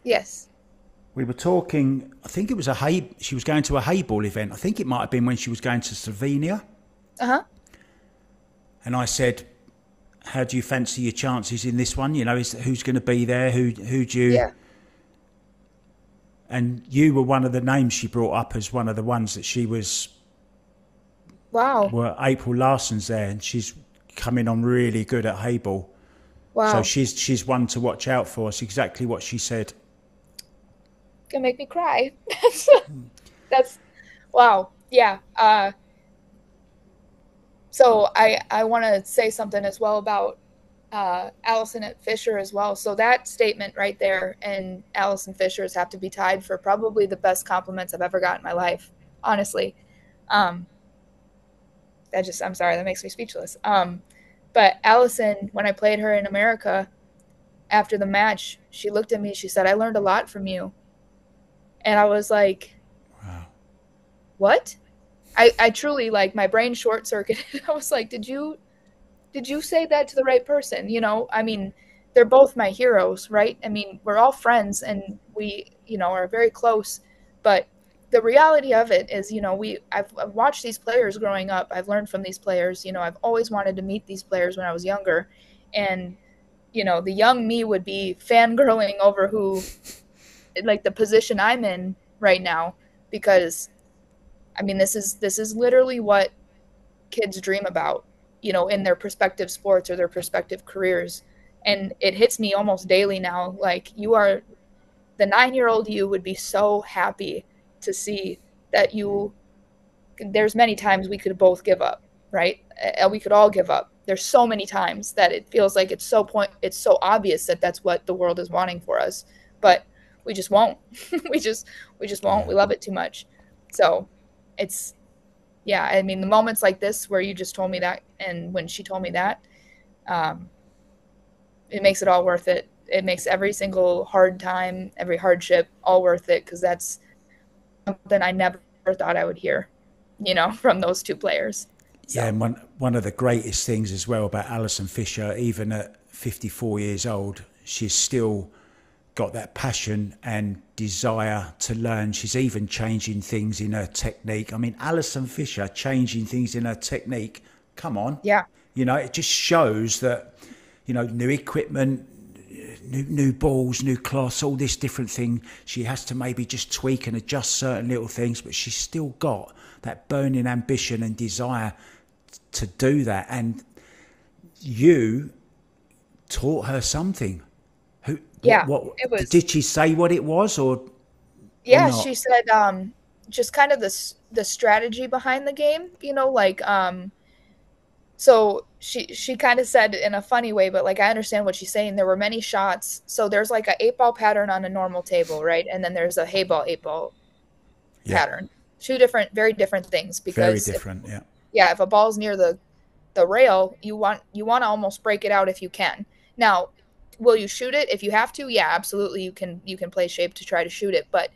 yes. We were talking. I think it was she was going to a hayball event. I think it might have been when she was going to Slovenia. Uh huh. And I said, "How do you fancy your chances in this one? You know, who's going to be there? Who do you?" Yeah. And you were one of the names she brought up as one of the ones that she was. Wow. Were April Larson's there, and she's coming on really good at hayball. So Wow. she's one to watch out for. It's exactly what she said. Gonna make me cry. That's wow. Yeah. So I want to say something as well about Allison at Fisher as well. So that statement right there and Allison Fisher's have to be tied for probably the best compliments I've ever got in my life. Honestly, um, I'm sorry, that makes me speechless. But Allison, when I played her in America after the match, she looked at me. She said, "I learned a lot from you," and I was like, Wow. "What?" I truly like my brain short circuited. I was like, did you say that to the right person? You know, I mean, they're both my heroes, right? I mean, we're all friends and we, you know, are very close. But the reality of it is, you know, I've watched these players growing up. I've learned from these players. You know, I've always wanted to meet these players when I was younger. And, you know, the young me would be fangirling over who, like the position I'm in right now, because I mean, this is literally what kids dream about, you know, in their prospective sports or their prospective careers. And it hits me almost daily now. Like you are the 9-year-old you would be so happy to see that there's many times we could both give up, right? We could all give up. There's so many times that it feels like it's so obvious that that's what the world is wanting for us, but we just won't. we just we just won't. Yeah. We love it too much. So it's yeah, I mean the moments like this where you just told me that and when she told me that, um, it makes it all worth it. It makes every single hard time, every hardship all worth it because that's something I never thought I would hear, you know, from those two players. Yeah, So and one of the greatest things as well about Alison Fisher, even at 54 years old, she's still got that passion and desire to learn. She's even changing things in her technique. I mean, Alison Fisher changing things in her technique. Come on. yeah, You know, it just shows that, you know, new equipment, new balls, new cloths, all this different thing. She has to maybe just tweak and adjust certain little things, but she's still got that burning ambition and desire to do that. And you taught her something. Yeah, What it was. did she say what it was or Yeah, not? she said just kind of the strategy behind the game, like so she kind of said in a funny way, but like I understand what she's saying. There were many shots. So there's like a 8-ball pattern on a normal table, right? And then there's a hay ball 8-ball Yeah, pattern. Two different, very different things very because different. Yeah, yeah, if a ball's near the rail, you want to almost break it out if you can. Now, will you shoot it if you have to? Yeah, absolutely. You can play shape to try to shoot it, but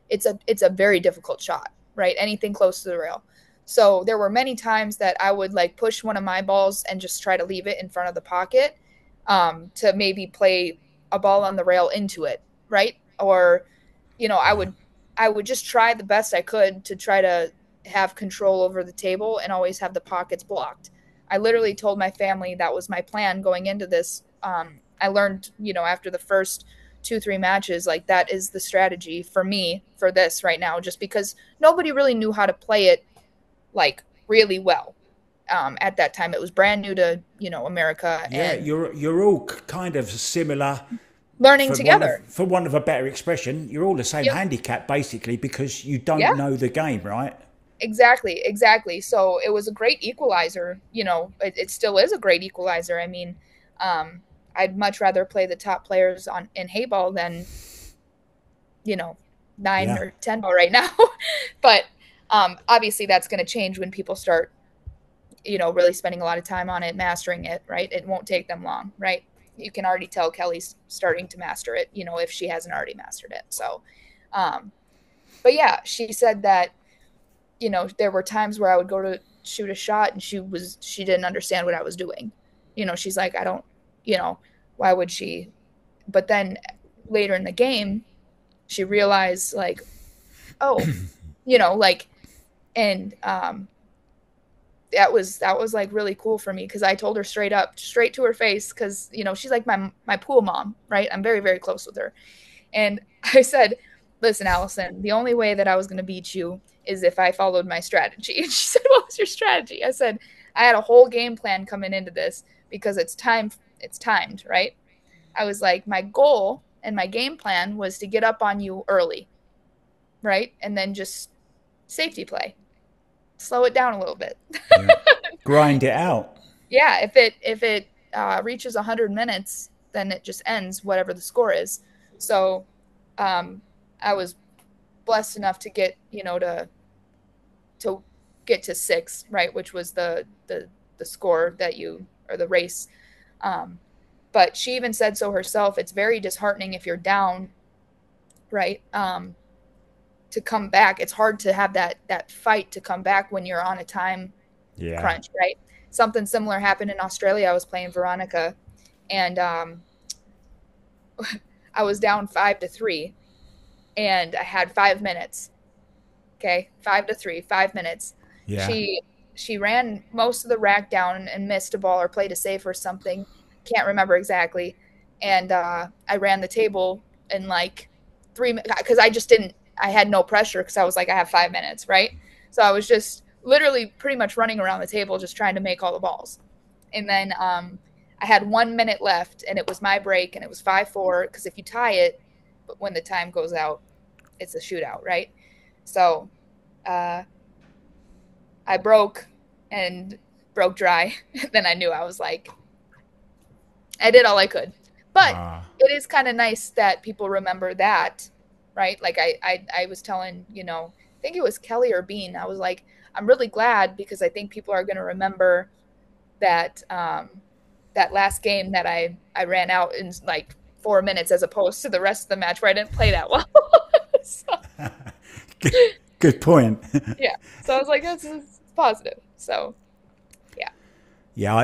it's a very difficult shot, right? Anything close to the rail. So there were many times that I would like push one of my balls and just try to leave it in front of the pocket, to maybe play a ball on the rail into it, right? Or, right. I would just try the best I could to try to have control over the table and always have the pockets blocked. I literally told my family that was my plan going into this. I learned, after the first 2, 3 matches, like that is the strategy for me for this right now, just because nobody really knew how to play it like really well. At that time, it was brand new to, America Yeah, and you're all kind of similar. learning together. For want of a better expression, you're all the same Yep. handicap basically because you Yeah. don't know the game, right? Exactly, exactly. So it was a great equalizer. It still is a great equalizer. I mean, I'd much rather play the top players on in Hayball than you know 9 or 10 ball right now. But obviously that's going to change when people start really spending a lot of time on it, mastering it. Right, it won't take them long. Right, you can already tell Kelly's starting to master it. If she hasn't already mastered it. So, um, but yeah, she said that there were times where I would go to shoot a shot and she didn't understand what I was doing. She's like, I don't, why would she? But then later in the game, she realized like, oh, like, and that was like really cool for me because I told her straight up, straight to her face, because she's like my pool mom, right? I'm very, very close with her. And I said, listen, Allison, the only way that I was going to beat you is if I followed my strategy. And she said, what was your strategy? I said, I had a whole game plan coming into this because it's timed, right? I was like, my goal and my game plan was to get up on you early, right? And then just safety play, slow it down a little bit. Yeah. Grind it out. Yeah, if it reaches 100 minutes, then it just ends, whatever the score is. So um, I was blessed enough to get to get to 6, right, which was the score that you or the race. Um, but she even said so herself. It's very disheartening if you're down, right? To come back, it's hard to have that fight to come back when you're on a time Yeah. crunch, right? Something similar happened in Australia. I was playing Veronica, and I was down 5-3, and I had 5 minutes. Okay, 5-3, 5 minutes. Yeah. She ran most of the rack down and missed a ball or played a safe or something. Can't remember exactly. And I ran the table in like 3 minutes because I just didn't. I had no pressure because I was like, I have 5 minutes, right? So I was just literally pretty much running around the table just trying to make all the balls. And then I had 1 minute left, and it was my break, and it was 5-4 because if you tie it, but when the time goes out, it's a shootout, right? So uh, I broke dry. Then I knew I was like, I did all I could. But Ah. it is kind of nice that people remember that, right? Like I was telling, I think it was Kelly or Bean. I was like, I'm really glad because I think people are going to remember that that last game that I ran out in like 4 minutes as opposed to the rest of the match where I didn't play that well. So, Good point. yeah. So I was like, this is positive. So yeah. Yeah,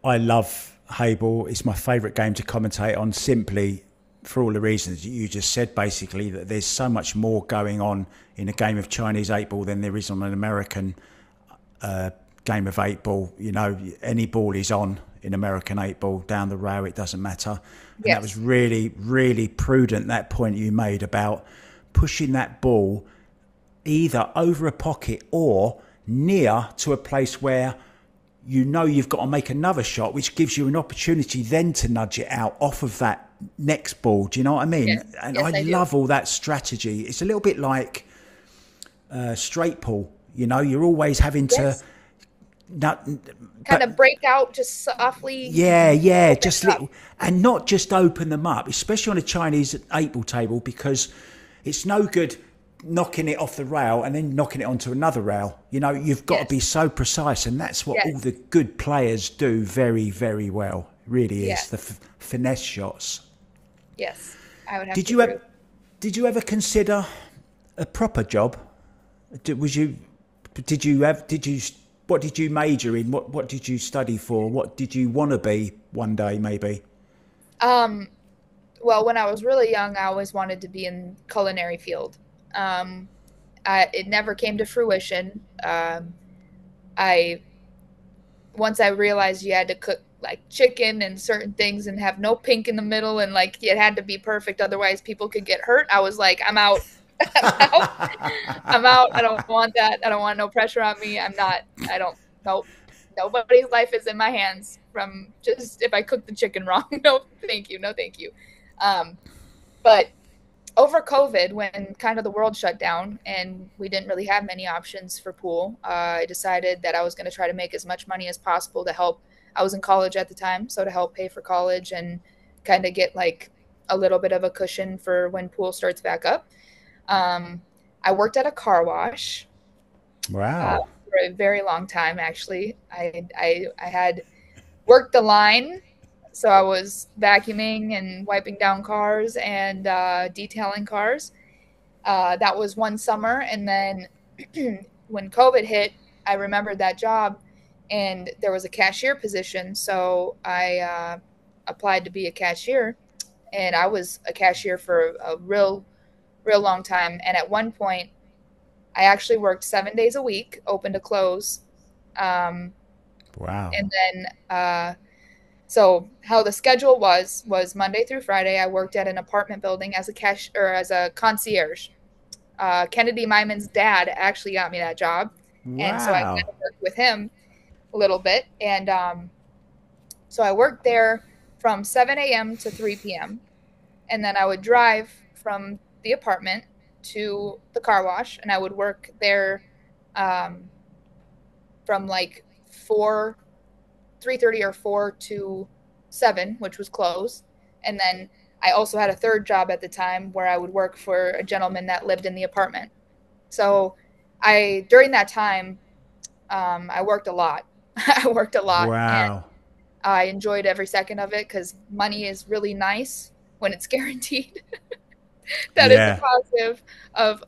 I love Hayball. It's my favourite game to commentate on simply for all the reasons you just said, basically, that there's so much more going on in a game of Chinese 8-ball than there is on an American game of 8-ball. Any ball is on in American 8-ball, down the row, it doesn't matter. And Yes. that was really, really prudent, that point you made about pushing that ball either over a pocket or near to a place where you know you've got to make another shot, which gives you an opportunity then to nudge it out off of that next ball. Do you know what I mean? Yes. And Yes, I I do. love all that strategy. It's a little bit like straight pull. You know, you're always having Yes. to nut, Kind of break out just softly. yeah, Open just up. little, and not just open them up, especially on a Chinese 8-ball table, because it's no good knocking it off the rail and then knocking it onto another rail. You know, you've got to be Yes. so precise, and that's what all Yes. the good players do very, very well. It really is Yes. the finesse shots. Yes. I would have Did to you agree. ever, did you ever consider a proper job? Was you, did you have, did you, what did you major in? What did you study for? What did you want to be one day, maybe? Um, well, when I was really young, I always wanted to be in culinary field. Um, it never came to fruition. I once I realized you had to cook like chicken and certain things and have no pink in the middle and like it had to be perfect, otherwise people could get hurt. I was like, I'm out. I'm out. I'm out. I don't want that. I don't want no pressure on me. I'm not. I don't. Nope. Nobody's life is in my hands. From just if I cook the chicken wrong. No, thank you. No, thank you. Um, but over COVID, when kind of the world shut down and we didn't really have many options for pool, I decided that I was going to try to make as much money as possible to help. I was in college at the time, so to help pay for college and kind of get like a little bit of a cushion for when pool starts back up. Um, I worked at a car wash Wow. for a very long time, actually. I had worked the line, so I was vacuuming and wiping down cars and detailing cars. That was one summer, and then when COVID hit, I remembered that job, and there was a cashier position, so I applied to be a cashier, and I was a cashier for a real long time. And at one point, I actually worked 7 days a week, open to close. Um, Wow. and then, so how the schedule was Monday through Friday. I worked at an apartment building as a cash or as a concierge. Kennedy Myman's dad actually got me that job, and so I kind Wow. of worked with him a little bit. And so I worked there from 7 a.m. to 3 p.m. And then I would drive from the apartment to the car wash, and I would work there um, from like 3:30 or 4 to 7, which was closed. And then I also had a third job at the time where I would work for a gentleman that lived in the apartment. So I during that time I worked a lot. I worked a lot, and Wow. I enjoyed every second of it because money is really nice when it's guaranteed. That is the Yeah. positive of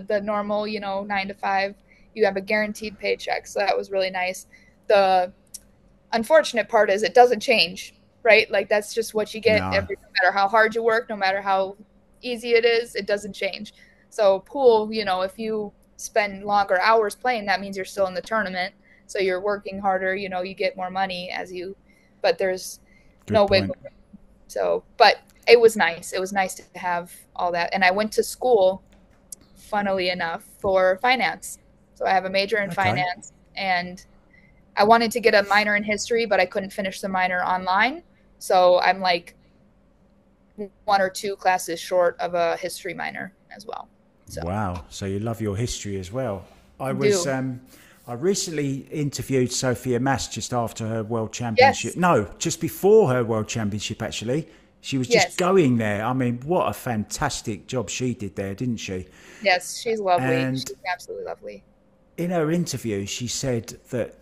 the normal, 9 to 5. You have a guaranteed paycheck, so that was really nice. The unfortunate part is it doesn't change, right? Like that's just what you get No. no matter how hard you work, no matter how easy it is, it doesn't change. So pool, if you spend longer hours playing, that means you're still in the tournament. So you're working harder, you get more money but there's no Good wiggle point. room. So, but it was nice. It was nice to have all that. And I went to school, funnily enough, for finance. So I have a major in Okay. finance, and I wanted to get a minor in history, but I couldn't finish the minor online. So I'm like one or two classes short of a history minor as well. So Wow. So you love your history as well. I was do. I recently interviewed Sophia Mass just after her world championship. Yes. No, just before her world championship actually. She was just Yes. going there. I mean, what a fantastic job she did there, didn't she? Yes. She's lovely. And She's absolutely lovely. in her interview, she said that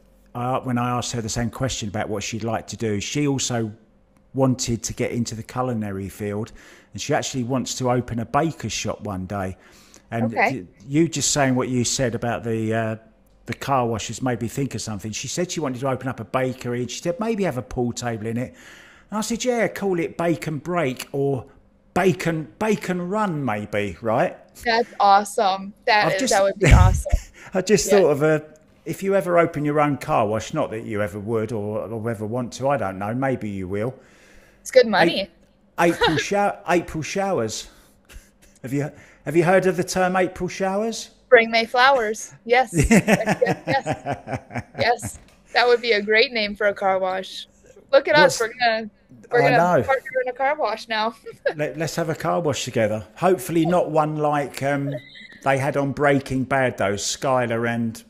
when I asked her the same question about what she'd like to do, she also wanted to get into the culinary field, and she actually wants to open a baker's shop one day. Okay. And you just saying what you said about the car washers made me think of something. She said she wanted to open up a bakery, and she said maybe have a pool table in it. And I said, yeah, call it Bacon Break or Bacon Run, maybe, right? That's awesome. I've just That would be awesome. I just Yeah. thought of if you ever open your own car wash, not that you ever would or ever want to, I don't know, maybe you will. It's good A- money. April showers. Have you heard of the term April showers? Bring May flowers. Yes. Yes. Yes. That would be a great name for a car wash. Look at us. What's We're I gonna know. partner in a car wash now. Let's have a car wash together. Hopefully, not one like they had on Breaking Bad. Those Skylar and.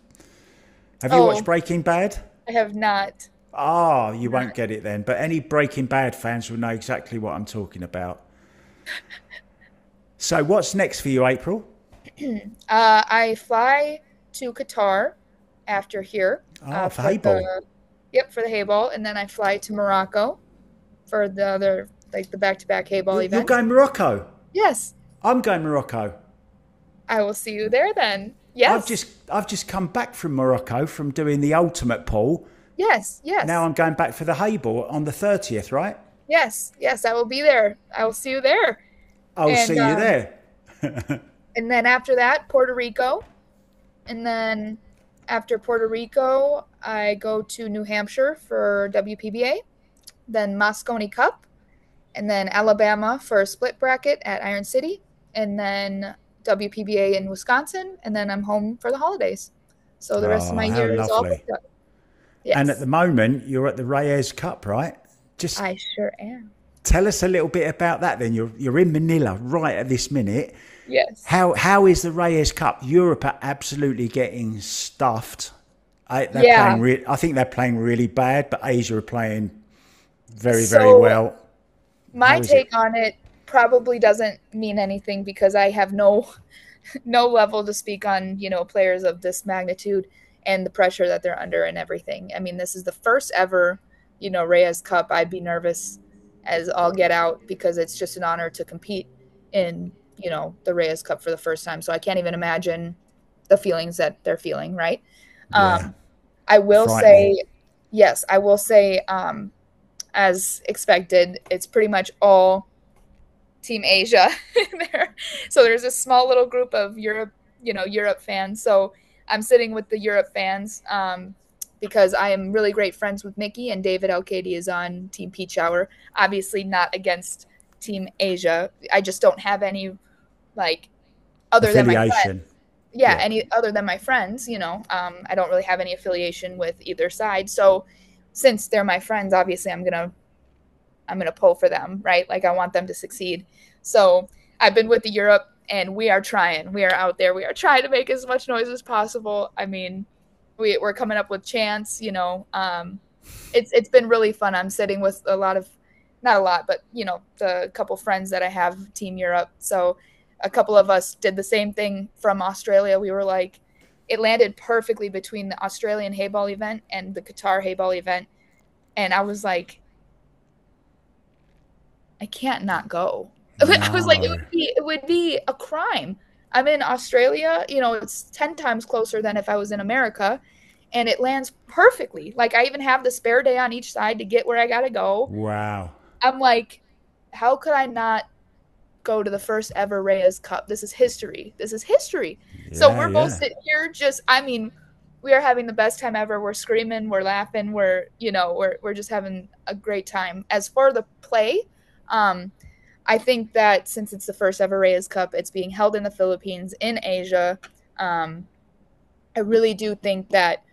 Have you watched Oh, Breaking Bad? I have not. Ah, you won't get it then. But any Breaking Bad fans will know exactly what I'm talking about. So, what's next for you, April? I fly to Qatar after here For for Hayball. for the hayball, and then I fly to Morocco for the other like the back-to-back hayball You're events. going Morocco. Yes, I'm going Morocco. I will see you there then. I've Yes, just come back from Morocco from doing the ultimate pool. yes, yes, Now I'm going back for the Hayball on the 30th, right? yes, yes. I will be there. I will see you there. I'll see And you there. and then after that, Puerto Rico, and then after Puerto Rico, I go to New Hampshire for WPBA, then Moscone Cup, and then Alabama for a split bracket at Iron City, and then WPBA in Wisconsin, and then I'm home for the holidays. So the rest of Oh, my how year is all lovely. booked up. And at Yes, the moment, you're at the Reyes Cup, right? Just I sure am. tell us a little bit about that then. You're in Manila right at this minute. Yes. How is the Reyes Cup? Europe are absolutely getting stuffed. They're Yeah. playing. I think they're playing really bad, but Asia are playing very, very So well. my How is it? take on it probably doesn't mean anything because I have no level to speak on, players of this magnitude and the pressure that they're under and everything. I mean, this is the first ever, Reyes Cup. I'd be nervous as all get out because it's just an honor to compete in, the Reyes Cup for the first time. So I can't even imagine the feelings that they're feeling, right? Yeah, Um, I will frightening. say, yes, I will say, as expected, it's pretty much all Team Asia there. So there's a small little group of Europe fans. So I'm sitting with the Europe fans because I am really great friends with Nikki and David Elkady is on Team Peach Hour. Obviously not against Team Asia. I just don't have any like other than my friends. Affiliation. Yeah, Yeah. any other than my friends, I don't really have any affiliation with either side. So since they're my friends, obviously I'm gonna pull for them, right? Like I want them to succeed. So I've been with the Europe, and we are trying. We are out there. We are trying to make as much noise as possible. I mean, we're coming up with chants. It's been really fun. I'm sitting with a lot of, not a lot, but the couple friends that I have Team Europe. So a couple of us did the same thing from Australia. We were like, it landed perfectly between the Australian Hayball event and the Qatar Hayball event, and I was like, I can't not go. I was like, No. it would be a crime. I'm in Australia, it's 10 times closer than if I was in America, and it lands perfectly. Like I even have the spare day on each side to get where I gotta go. Wow. I'm like, how could I not go to the first ever Reyes Cup? This is history. This is history. So Yeah, we're both yeah. sitting here I mean, we are having the best time ever. We're screaming, we're laughing, we're just having a great time. As for the play, I think that since it's the first ever Reyes Cup, it's being held in the Philippines, in Asia. I really do think that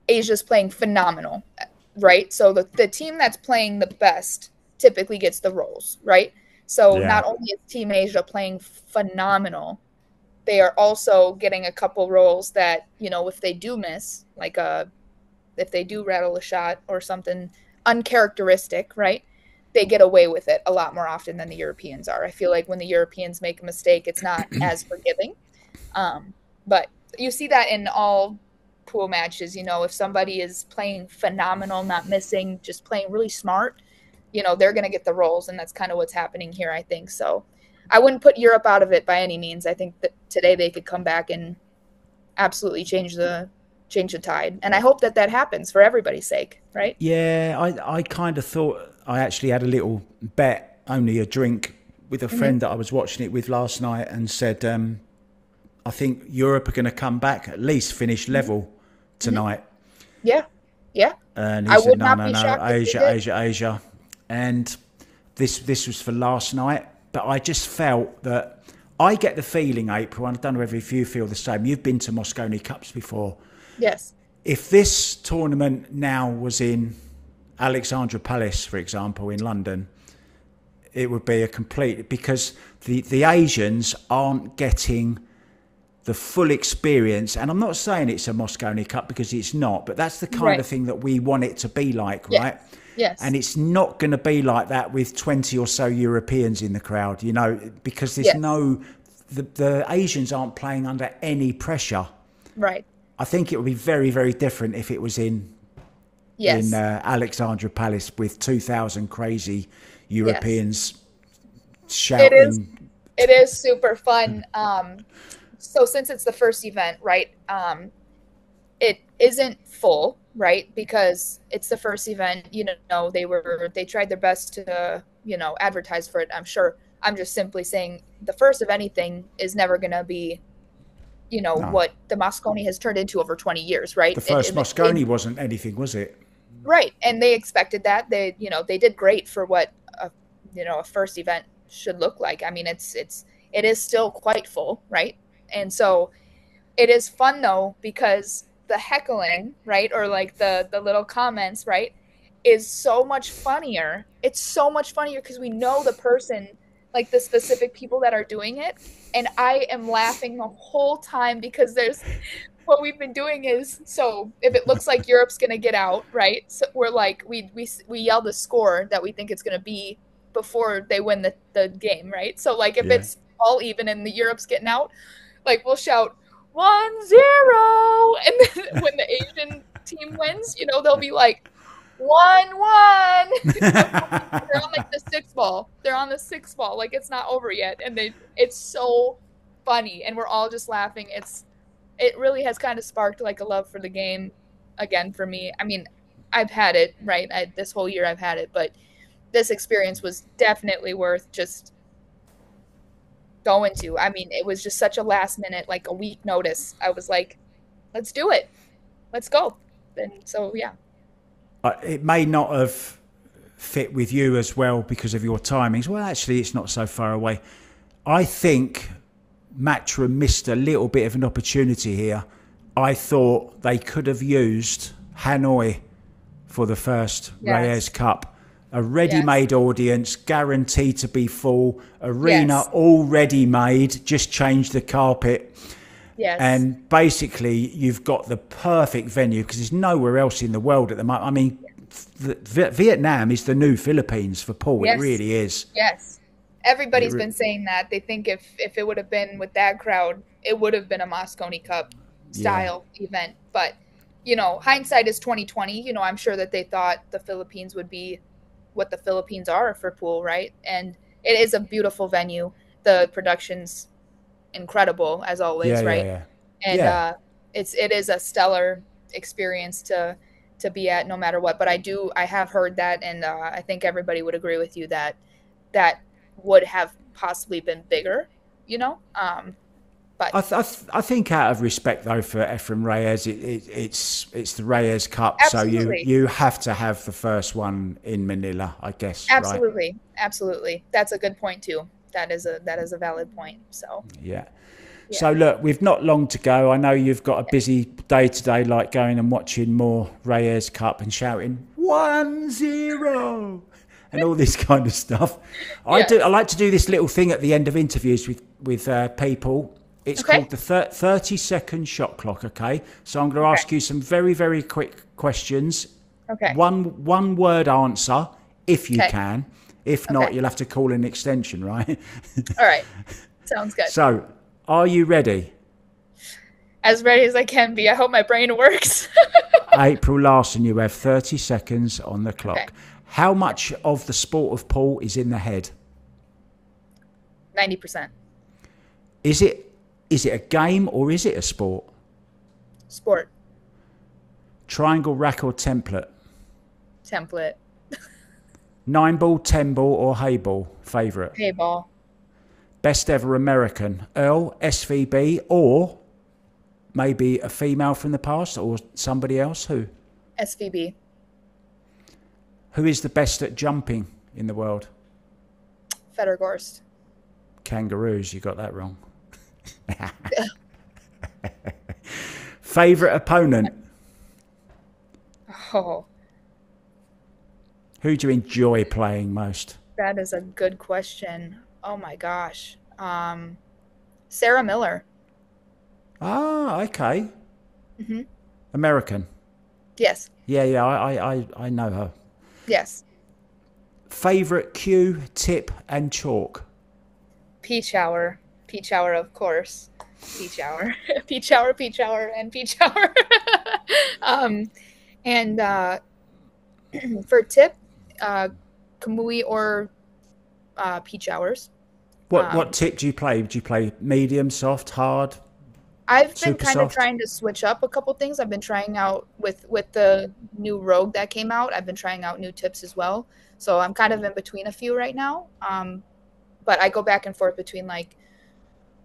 Asia's playing phenomenal, right? So the team that's playing the best typically gets the roles, right? So Yeah. not only is Team Asia playing phenomenal, they are also getting a couple roles that, if they do miss, like if they do rattle a shot or something uncharacteristic, right? They get away with it a lot more often than the Europeans are. I feel like when the Europeans make a mistake, it's not as forgiving. But you see that in all pool matches, if somebody is playing phenomenal, not missing, just playing really smart, they're going to get the roles. And that's kind of what's happening here, I think. So I wouldn't put Europe out of it by any means. I think that today they could come back and absolutely change the tide. And I hope that happens for everybody's sake, right? Yeah, I kind of thought I actually had a little bet, only a drink, with a friend that I was watching it with last night and said, I think Europe are going to come back, at least finish level tonight. Yeah. Yeah. And he I said, would no, not no, be no, shocked if they Asia, did. Asia, Asia. And this was for last night. But I just felt that I get the feeling, April, and I don't know if you feel the same. You've been to Moscone Cups before. Yes. if this tournament now was in Alexandra Palace, for example, in London, it would be a complete, because the Asians aren't getting the full experience. And I'm not saying it's a Mosconi Cup, because it's not, but that's the kind of thing that we want it to be like, right? Yes. And it's not going to be like that with 20 or so Europeans in the crowd, you know, because there's the Asians aren't playing under any pressure. Right. I think it would be very, very different if it was in Alexandra Palace with 2,000 crazy Europeans shouting. It is super fun. So since it's the first event, right, it isn't full, right, because it's the first event. You know, they tried their best to, you know, advertise for it. I'm sure. I'm just simply saying the first of anything is never going to be, you know, what the Mosconi has turned into over 20 years, right? The first Mosconi wasn't anything, was it? Right, and they expected that. They, you know, they did great for what a first event should look like. I mean, it is still quite full, right? And so it is fun though, because the heckling, right, or like the little comments, right, is so much funnier. It's so much funnier because we know the person, like the specific people that are doing it. And I am laughing the whole time because what we've been doing is, so if it looks like Europe's going to get out, right? So we're like, we yell the score that we think it's going to be before they win the game, right? So like if it's all even and the Europe's getting out, like we'll shout 1-0. And then when the Asian team wins, you know, they'll be like 1-1. They're on like the sixth ball. They're on the sixth ball. Like it's not over yet. And it's so funny. And we're all just laughing. It really has kind of sparked like a love for the game again for me. I mean, I've had it, right? This whole year I've had it, but this experience was definitely worth just going to. I mean, it was just such a last minute, like a week notice. I was like, let's do it. Let's go. And so, yeah. It may not have fit with you as well because of your timings. Well, actually, it's not so far away. I think Matchroom missed a little bit of an opportunity here. I thought they could have used Hanoi for the first Reyes Cup. A ready-made audience, guaranteed to be full. Arena already made, just change the carpet. Yes. And basically, you've got the perfect venue because there's nowhere else in the world at the moment. I mean, Vietnam is the new Philippines for pool. It really is. Yes. Everybody's been saying that. They think if it would have been with that crowd, it would have been a Mosconi Cup style event. But, you know, hindsight is 2020. You know, I'm sure that they thought the Philippines would be what the Philippines are for pool, right? And it is a beautiful venue. The production's incredible as always, right? And it is a stellar experience to be at no matter what. But I have heard that, and I think everybody would agree with you that would have possibly been bigger, you know. But I think out of respect though for Efren Reyes, it's the Reyes Cup, absolutely. So you have to have the first one in Manila, I guess. Absolutely, right? Absolutely. That's a good point too. That is a valid point. So yeah. So look, we've not long to go. I know you've got a busy day today, like going and watching more Reyes Cup and shouting 1-0 and all this kind of stuff. I like to do this little thing at the end of interviews with people. It's called the 30-second shot clock. Okay, so I'm going to ask you some very, very quick questions. Okay. One word answer if you can. If not, you'll have to call an extension, right? All right. Sounds good. So, are you ready? As ready as I can be. I hope my brain works. April Larson, you have 30 seconds on the clock. Okay. How much of the sport of pool is in the head? 90%. Is it a game or is it a sport? Sport. Triangle, rack or template? Template. 9-ball, 10-ball or hay ball? Favourite? Hay ball. Best ever American? Earl, SVB, or maybe a female from the past or somebody else? Who? SVB. Who is the best at jumping in the world? Federgorst. Kangaroos, you got that wrong. Favourite opponent? Oh, Who do you enjoy playing most? that is a good question. Oh my gosh. Sarah Miller. Ah, okay. Hmm. American. Yes. Yeah, yeah, I know her. Yes. Favorite cue, tip, and chalk. Peach hour. Peach hour, of course. Peach hour. Peach hour, peach hour, and peach hour. um, and for tip, uh, Kamui or peach hours. What tip do you play? Do you play medium, soft, hard, I've been super kind of soft? trying to switch up a couple things. I've been trying out with the new Rogue that came out. I've been trying out new tips as well. So I'm kind of in between a few right now. But I go back and forth between like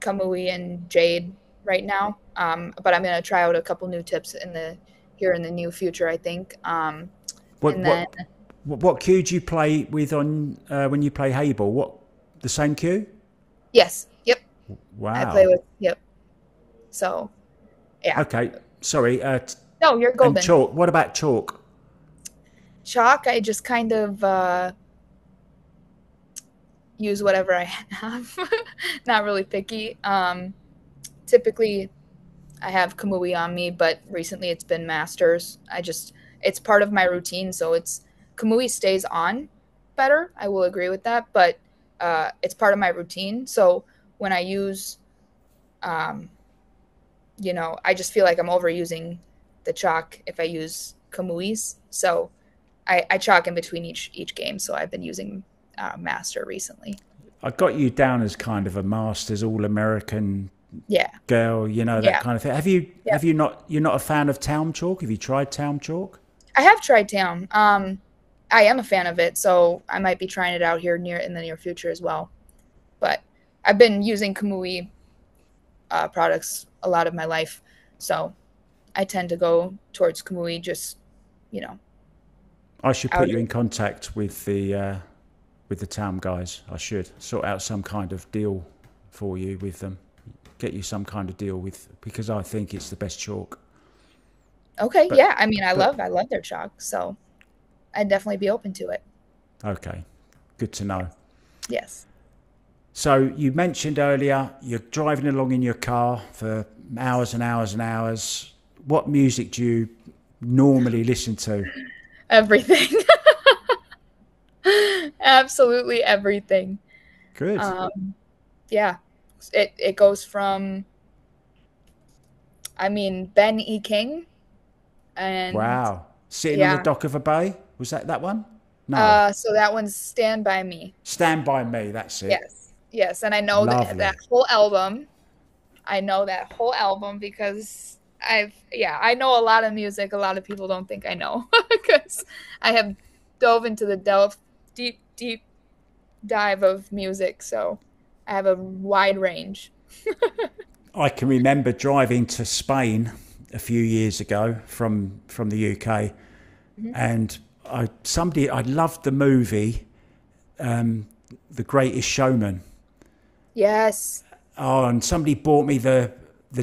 Kamui and Jade right now. But I'm gonna try out a couple new tips in the here in the new future, I think. What And then what what cue do you play with on when you play Hayball? What the same cue? yes, yep, I play Wow. with yep. So yeah, Okay. Sorry. no, you're And golden. chalk. What about chalk? Chalk, I just kind of use whatever I have. Not really picky. Typically, I have Kamui on me, but recently it's been Masters. It's part of my routine, so Kamui stays on better. I will agree with that, but it's part of my routine. So when I use, um, I just feel like I'm overusing the chalk if I use Kamui's. So I chalk in between each game. So I've been using Master recently. I got you down as kind of a Masters All-American Yeah, girl, that yeah, kind of thing. Have you yeah. you're not a fan of town chalk? Have you tried town chalk? I have tried Town. I am a fan of it, so I might be trying it out here in the near future as well. But I've been using Kamui products a lot of my life, so I tend to go towards Kamui just, you know, I should put out you of in contact with the town guys. I should sort out some kind of deal for you with them. Get you some kind of deal with because I think it's the best chalk. Okay, But yeah. I mean, but I love their chalk, so I'd definitely be open to it. okay, good to know. Yes. So you mentioned earlier you're driving along in your car for hours and hours and hours. What music do you normally listen to? Everything. Absolutely everything. Good. Um, yeah. It goes from I mean Ben E. King and Wow. Sitting on the yeah. dock of a bay? Was that one? No. So that one's Stand By Me. Stand by me. That's it. Yes. Yes. And I know that Lovely. whole album. I know that whole album because I know a lot of music. A lot of people don't think I know because I have dove into the deep dive of music. So I have a wide range. I can remember driving to Spain a few years ago from the UK, Mhm. and I loved the movie, The Greatest Showman. Yes. Oh, and somebody bought me the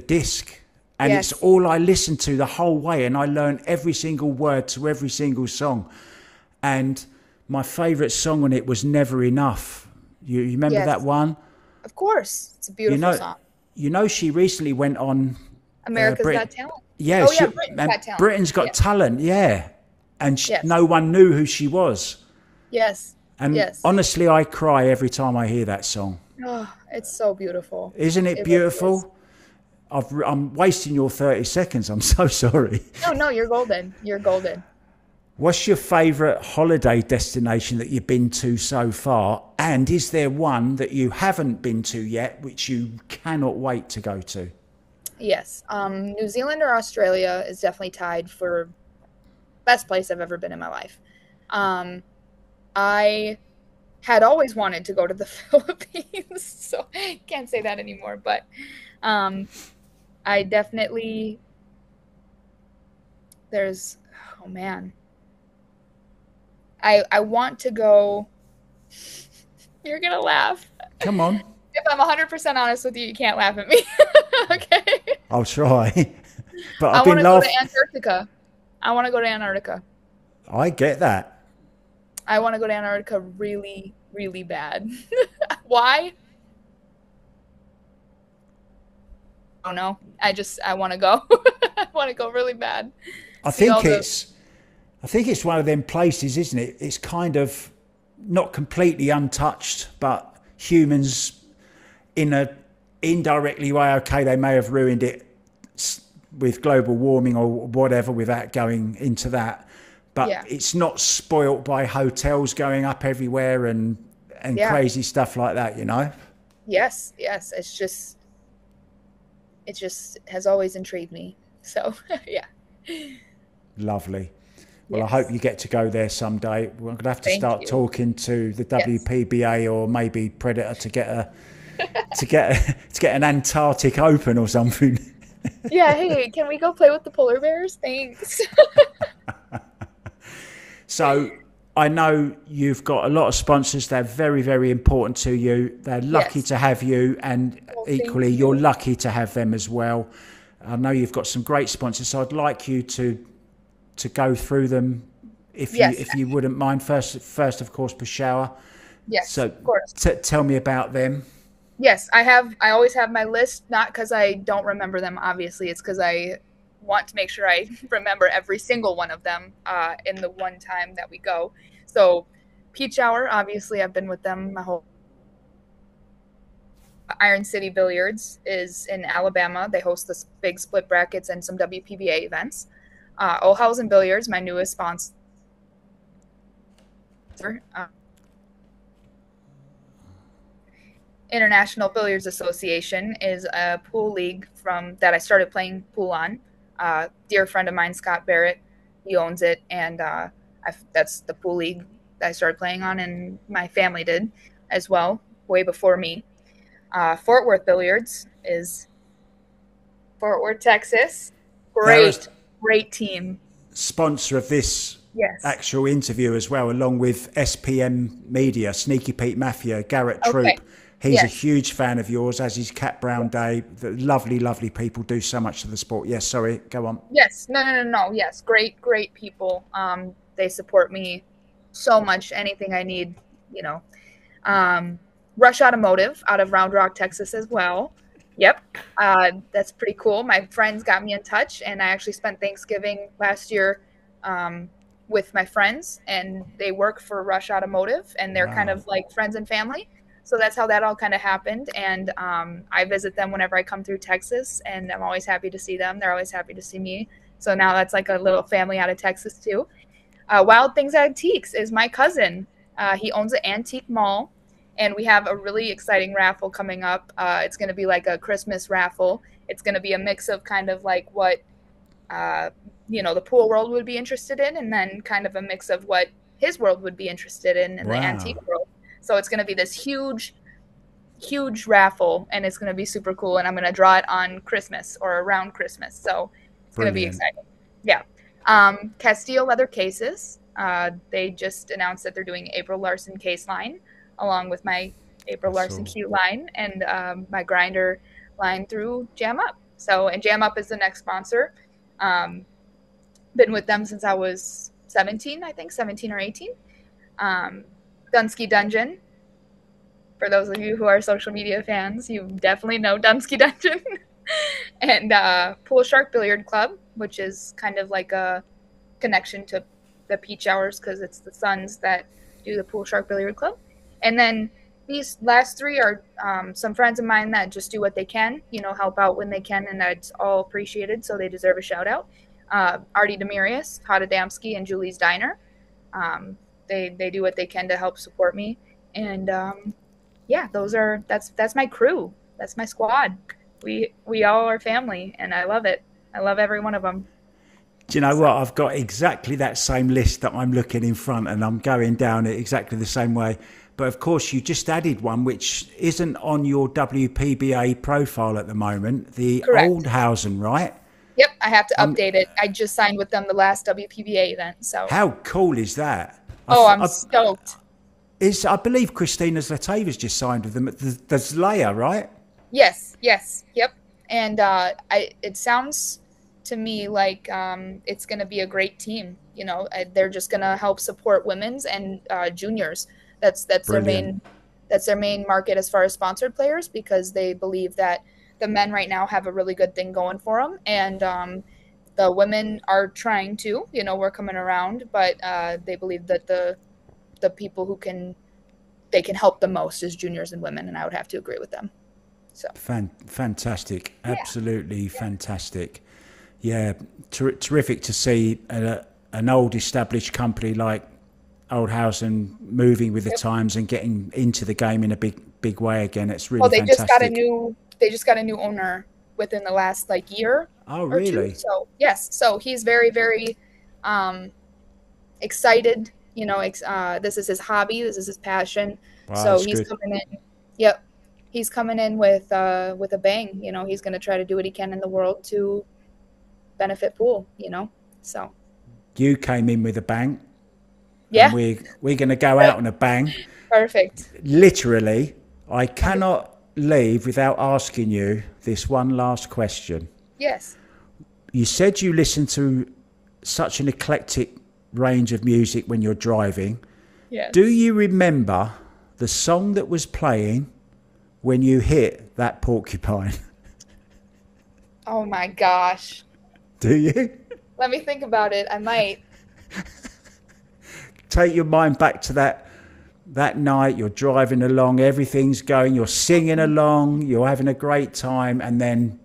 disc, and it's Yes. all I listened to the whole way, and I learned every single word to every single song. And my favourite song on it was "Never Enough." You remember that Yes. one? Of course. It's a You beautiful know, song. she recently went on America's Brit. Got Talent. Yeah, Oh yeah, Britain's and Got Talent. Britain's Got Yes. Talent. Yeah, and Yes. no one knew who she was. Yes. And Yes. honestly, I cry every time I hear that song. Oh, it's so beautiful. Isn't it It really is. beautiful? I'm wasting your 30 seconds. I'm so sorry. No, no, you're golden. You're golden. What's your favourite holiday destination that you've been to so far? And is there one that you haven't been to yet, which you cannot wait to go to? Yes. New Zealand or Australia is definitely tied for best place I've ever been in my life. Um, I had always wanted to go to the Philippines, so can't say that anymore. But um, I definitely there's oh man, I want to go. You're gonna laugh. Come on, If I'm 100% honest with you, you can't laugh at me. Okay. I'll try. But I I've want been to go to laughing. Antarctica. I want to go to Antarctica. I get that. I want to go to Antarctica really, really bad. Why? I don't know. I want to go. I want to go really bad. I See all think the it's I think it's one of them places, isn't it? It's kind of not completely untouched, but humans in a indirectly way, okay, they may have ruined it with global warming or whatever without going into that. But yeah. it's not spoilt by hotels going up everywhere and Yeah. crazy stuff like that, you know? Yes, yes. It just has always intrigued me. So, yeah. Lovely. Well, I hope Yes. you get to go there someday. We're going to have to Thank start you. talking to the Yes. WPBA or maybe Predator to get a to get an Antarctic Open or something. Yeah, hey, can we go play with the polar bears? Thanks. So I know you've got a lot of sponsors. They're very, very important to you. They're lucky Yes. to have you, and Well, equally, thank you're you. lucky to have them as well. I know you've got some great sponsors, so I'd like you to go through them Yes. if you wouldn't mind. First of course, Peshawar. Yes, So of course. tell me about them. Yes, I always have my list, not because I don't remember them, obviously. It's because I want to make sure I remember every single one of them in the one time that we go. So, Peach Hour, obviously, I've been with them my whole. Iron City Billiards is in Alabama. They host the big split brackets and some WPBA events. Ohausen Billiards, my newest sponsor. Uh, International Billiards Association is a pool league from that I started playing pool on. Dear friend of mine, Scott Barrett, he owns it, and that's the pool league that I started playing on, and my family did as well, way before me. Fort Worth Billiards is Fort Worth, Texas. They're a Great team. sponsor of this Yes. actual interview as well, along with SPM Media, Sneaky Pete Mafia, Garrett Okay. Troop. He's a Yes. huge fan of yours, as is Cat Brown Yes. Day. The lovely, lovely people do so much to the sport. Yes, sorry, go on. Yes. No. Yes. Great people. They support me so much. Anything I need, you know. Um, Rush Automotive out of Round Rock, Texas as well. Yep. That's pretty cool. My friends got me in touch, and I actually spent Thanksgiving last year um, with my friends, and they work for Rush Automotive, and they're kind Wow, of like friends and family. So that's how that all kind of happened. And I visit them whenever I come through Texas, and I'm always happy to see them. They're always happy to see me. So now that's like a little family out of Texas too. Wild Things Antiques is my cousin. He owns an antique mall, and we have a really exciting raffle coming up. It's going to be like a Christmas raffle. It's going to be a mix of kind of like what uh, the pool world would be interested in, and then kind of a mix of what his world would be interested in the wow, antique world. So it's going to be this huge raffle, and it's going to be super cool. And I'm going to draw it on Christmas or around Christmas. So it's going to be brilliant. exciting. Yeah. Castillo Leather Cases. They just announced that they're doing April Larson case line along with my April Larson So Q line and my grinder line through Jam Up. So, and Jam Up is the next sponsor. Um, been with them since I was 17, I think, 17 or 18. Dunsky Dungeon. For those of you who are social media fans, you definitely know Dunsky Dungeon. And Pool Shark Billiard Club, which is kind of like a connection to the Peach Hours because it's the Suns that do the Pool Shark Billiard Club. And then these last three are some friends of mine that just do what they can, help out when they can, and that's all appreciated, so they deserve a shout out. Artie Demirius, Todd Adamski, and Julie's Diner. They do what they can to help support me, and yeah, that's my crew. That's my squad. We all are family, and I love it. I love every one of them. do you know So what? I've got exactly that same list that I'm looking in front, and I'm going down it exactly the same way. But of course, you just added one which isn't on your WPBA profile at the moment, the correct. Oldhausen, right? Yep, I have to Um, update it. I just signed with them the last WPBA event, so how cool is that? oh, I'm stoked. I believe Christina Zlatava's just signed with them at the Zlaya, right? Yes, yep. And it sounds to me like it's going to be a great team. You know, they're just going to help support women's and juniors. That's their Brilliant. main market as far as sponsored players, because they believe that the men right now have a really good thing going for them, and the women are trying to. You know, we're coming around, but they believe that the people who they can help the most is juniors and women, and I would have to agree with them. So Fantastic. yeah, Absolutely fantastic. Yeah, terrific to see an old established company like Oldhausen moving with the yep. times and getting into the game in a big way again. It's really Well, fantastic. they just got a new owner within the last like year Oh, or two. really? So yes, so he's very um, excited. You know, this is his hobby, this is his passion. Wow, So that's he's good. coming in. Yep, he's coming in with a bang. You know, he's going to try to do what he can in the world to benefit pool. You know, so You came in with a bang, and yeah, we're going to go out on a bang. perfect. Literally, I cannot leave without asking you this one last question. Yes, You said you listen to such an eclectic range of music when you're driving. Do yes. you remember the song that was playing when you hit that porcupine? Oh my gosh. Do you? Let me think about it. I might. Take your mind back to that night. You're driving along, everything's going, you're singing along, you're having a great time, and then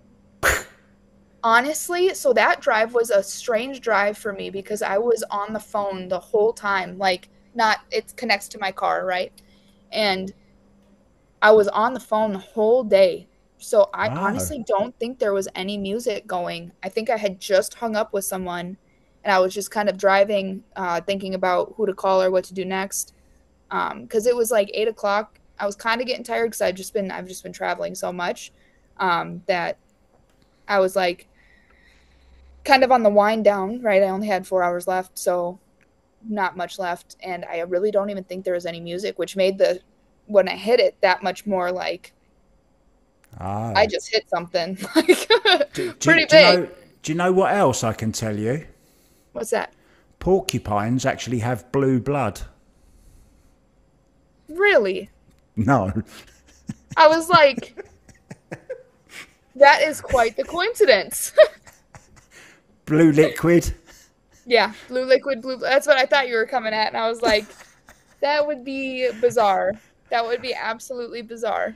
Honestly, so that drive was a strange drive for me because I was on the phone the whole time. Like, not, it connects to my car, right? And I was on the phone the whole day. So I wow. honestly don't think there was any music going. I think I had just hung up with someone and I was just kind of driving, thinking about who to call or what to do next. Because it was like 8 o'clock. I was kind of getting tired because I've just been traveling so much, that I was like kind of on the wind down, right? I only had 4 hours left, so not much left. And I really don't even think there was any music, which made when I hit it that much more like I Ah. just hit something like pretty Do you big. know? Do you know what else I can tell you? What's that? Porcupines actually have blue blood. Really? No. I was like, that is quite the coincidence. Blue liquid. Yeah, blue liquid, blue. That's what I thought you were coming at, and I was like, that would be bizarre. That would be absolutely bizarre.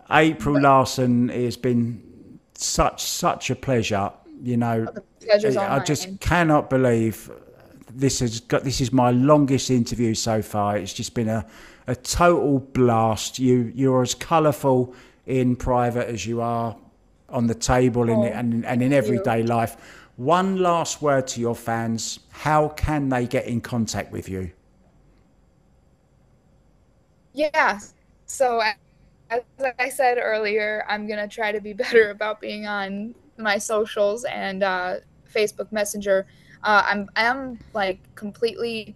April But Larson, it has been such a pleasure. You know, the pleasure's all I just mine. cannot believe this is my longest interview so far. It's just been a total blast. You're as colourful in private as you are on the table Oh, and in thank you. everyday life. One last word to your fans. How can they get in contact with you? Yeah. So as I said earlier, I'm gonna try to be better about being on my socials and Facebook Messenger. I'm like completely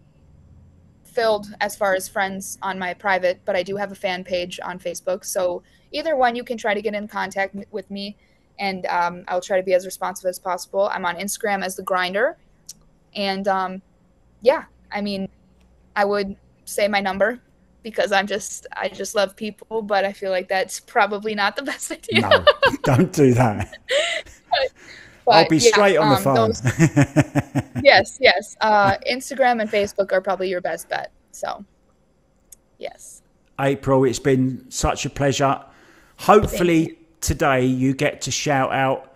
filled as far as friends on my private, but I do have a fan page on Facebook. So either one, you can try to get in contact with me, and I'll try to be as responsive as possible. I'm on Instagram as the Grinder, and yeah, I mean, I would say my number because I just love people, but I feel like that's probably not the best idea. No, don't do that. I'll But be yeah, straight on the phone. those yes, yes. Instagram and Facebook are probably your best bet. So yes, April, it's been such a pleasure. thank you. Hopefully today you get to shout out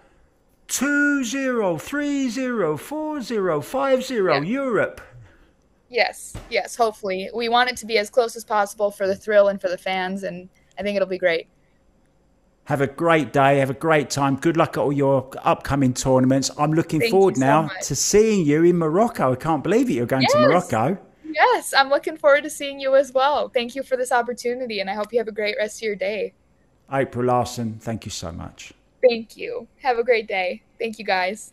20304050 Yeah. Europe. Yes, yes. Hopefully, we want it to be as close as possible for the thrill and for the fans, and I think it'll be great. Have a great day. Have a great time. Good luck at all your upcoming tournaments. I'm looking Thank you forward so now much. to seeing you in Morocco. I can't believe it. You're going to Yes, Morocco. yes. I'm looking forward to seeing you as well. Thank you for this opportunity, and I hope you have a great rest of your day. April Larson, thank you so much. Thank you. Have a great day. Thank you, guys.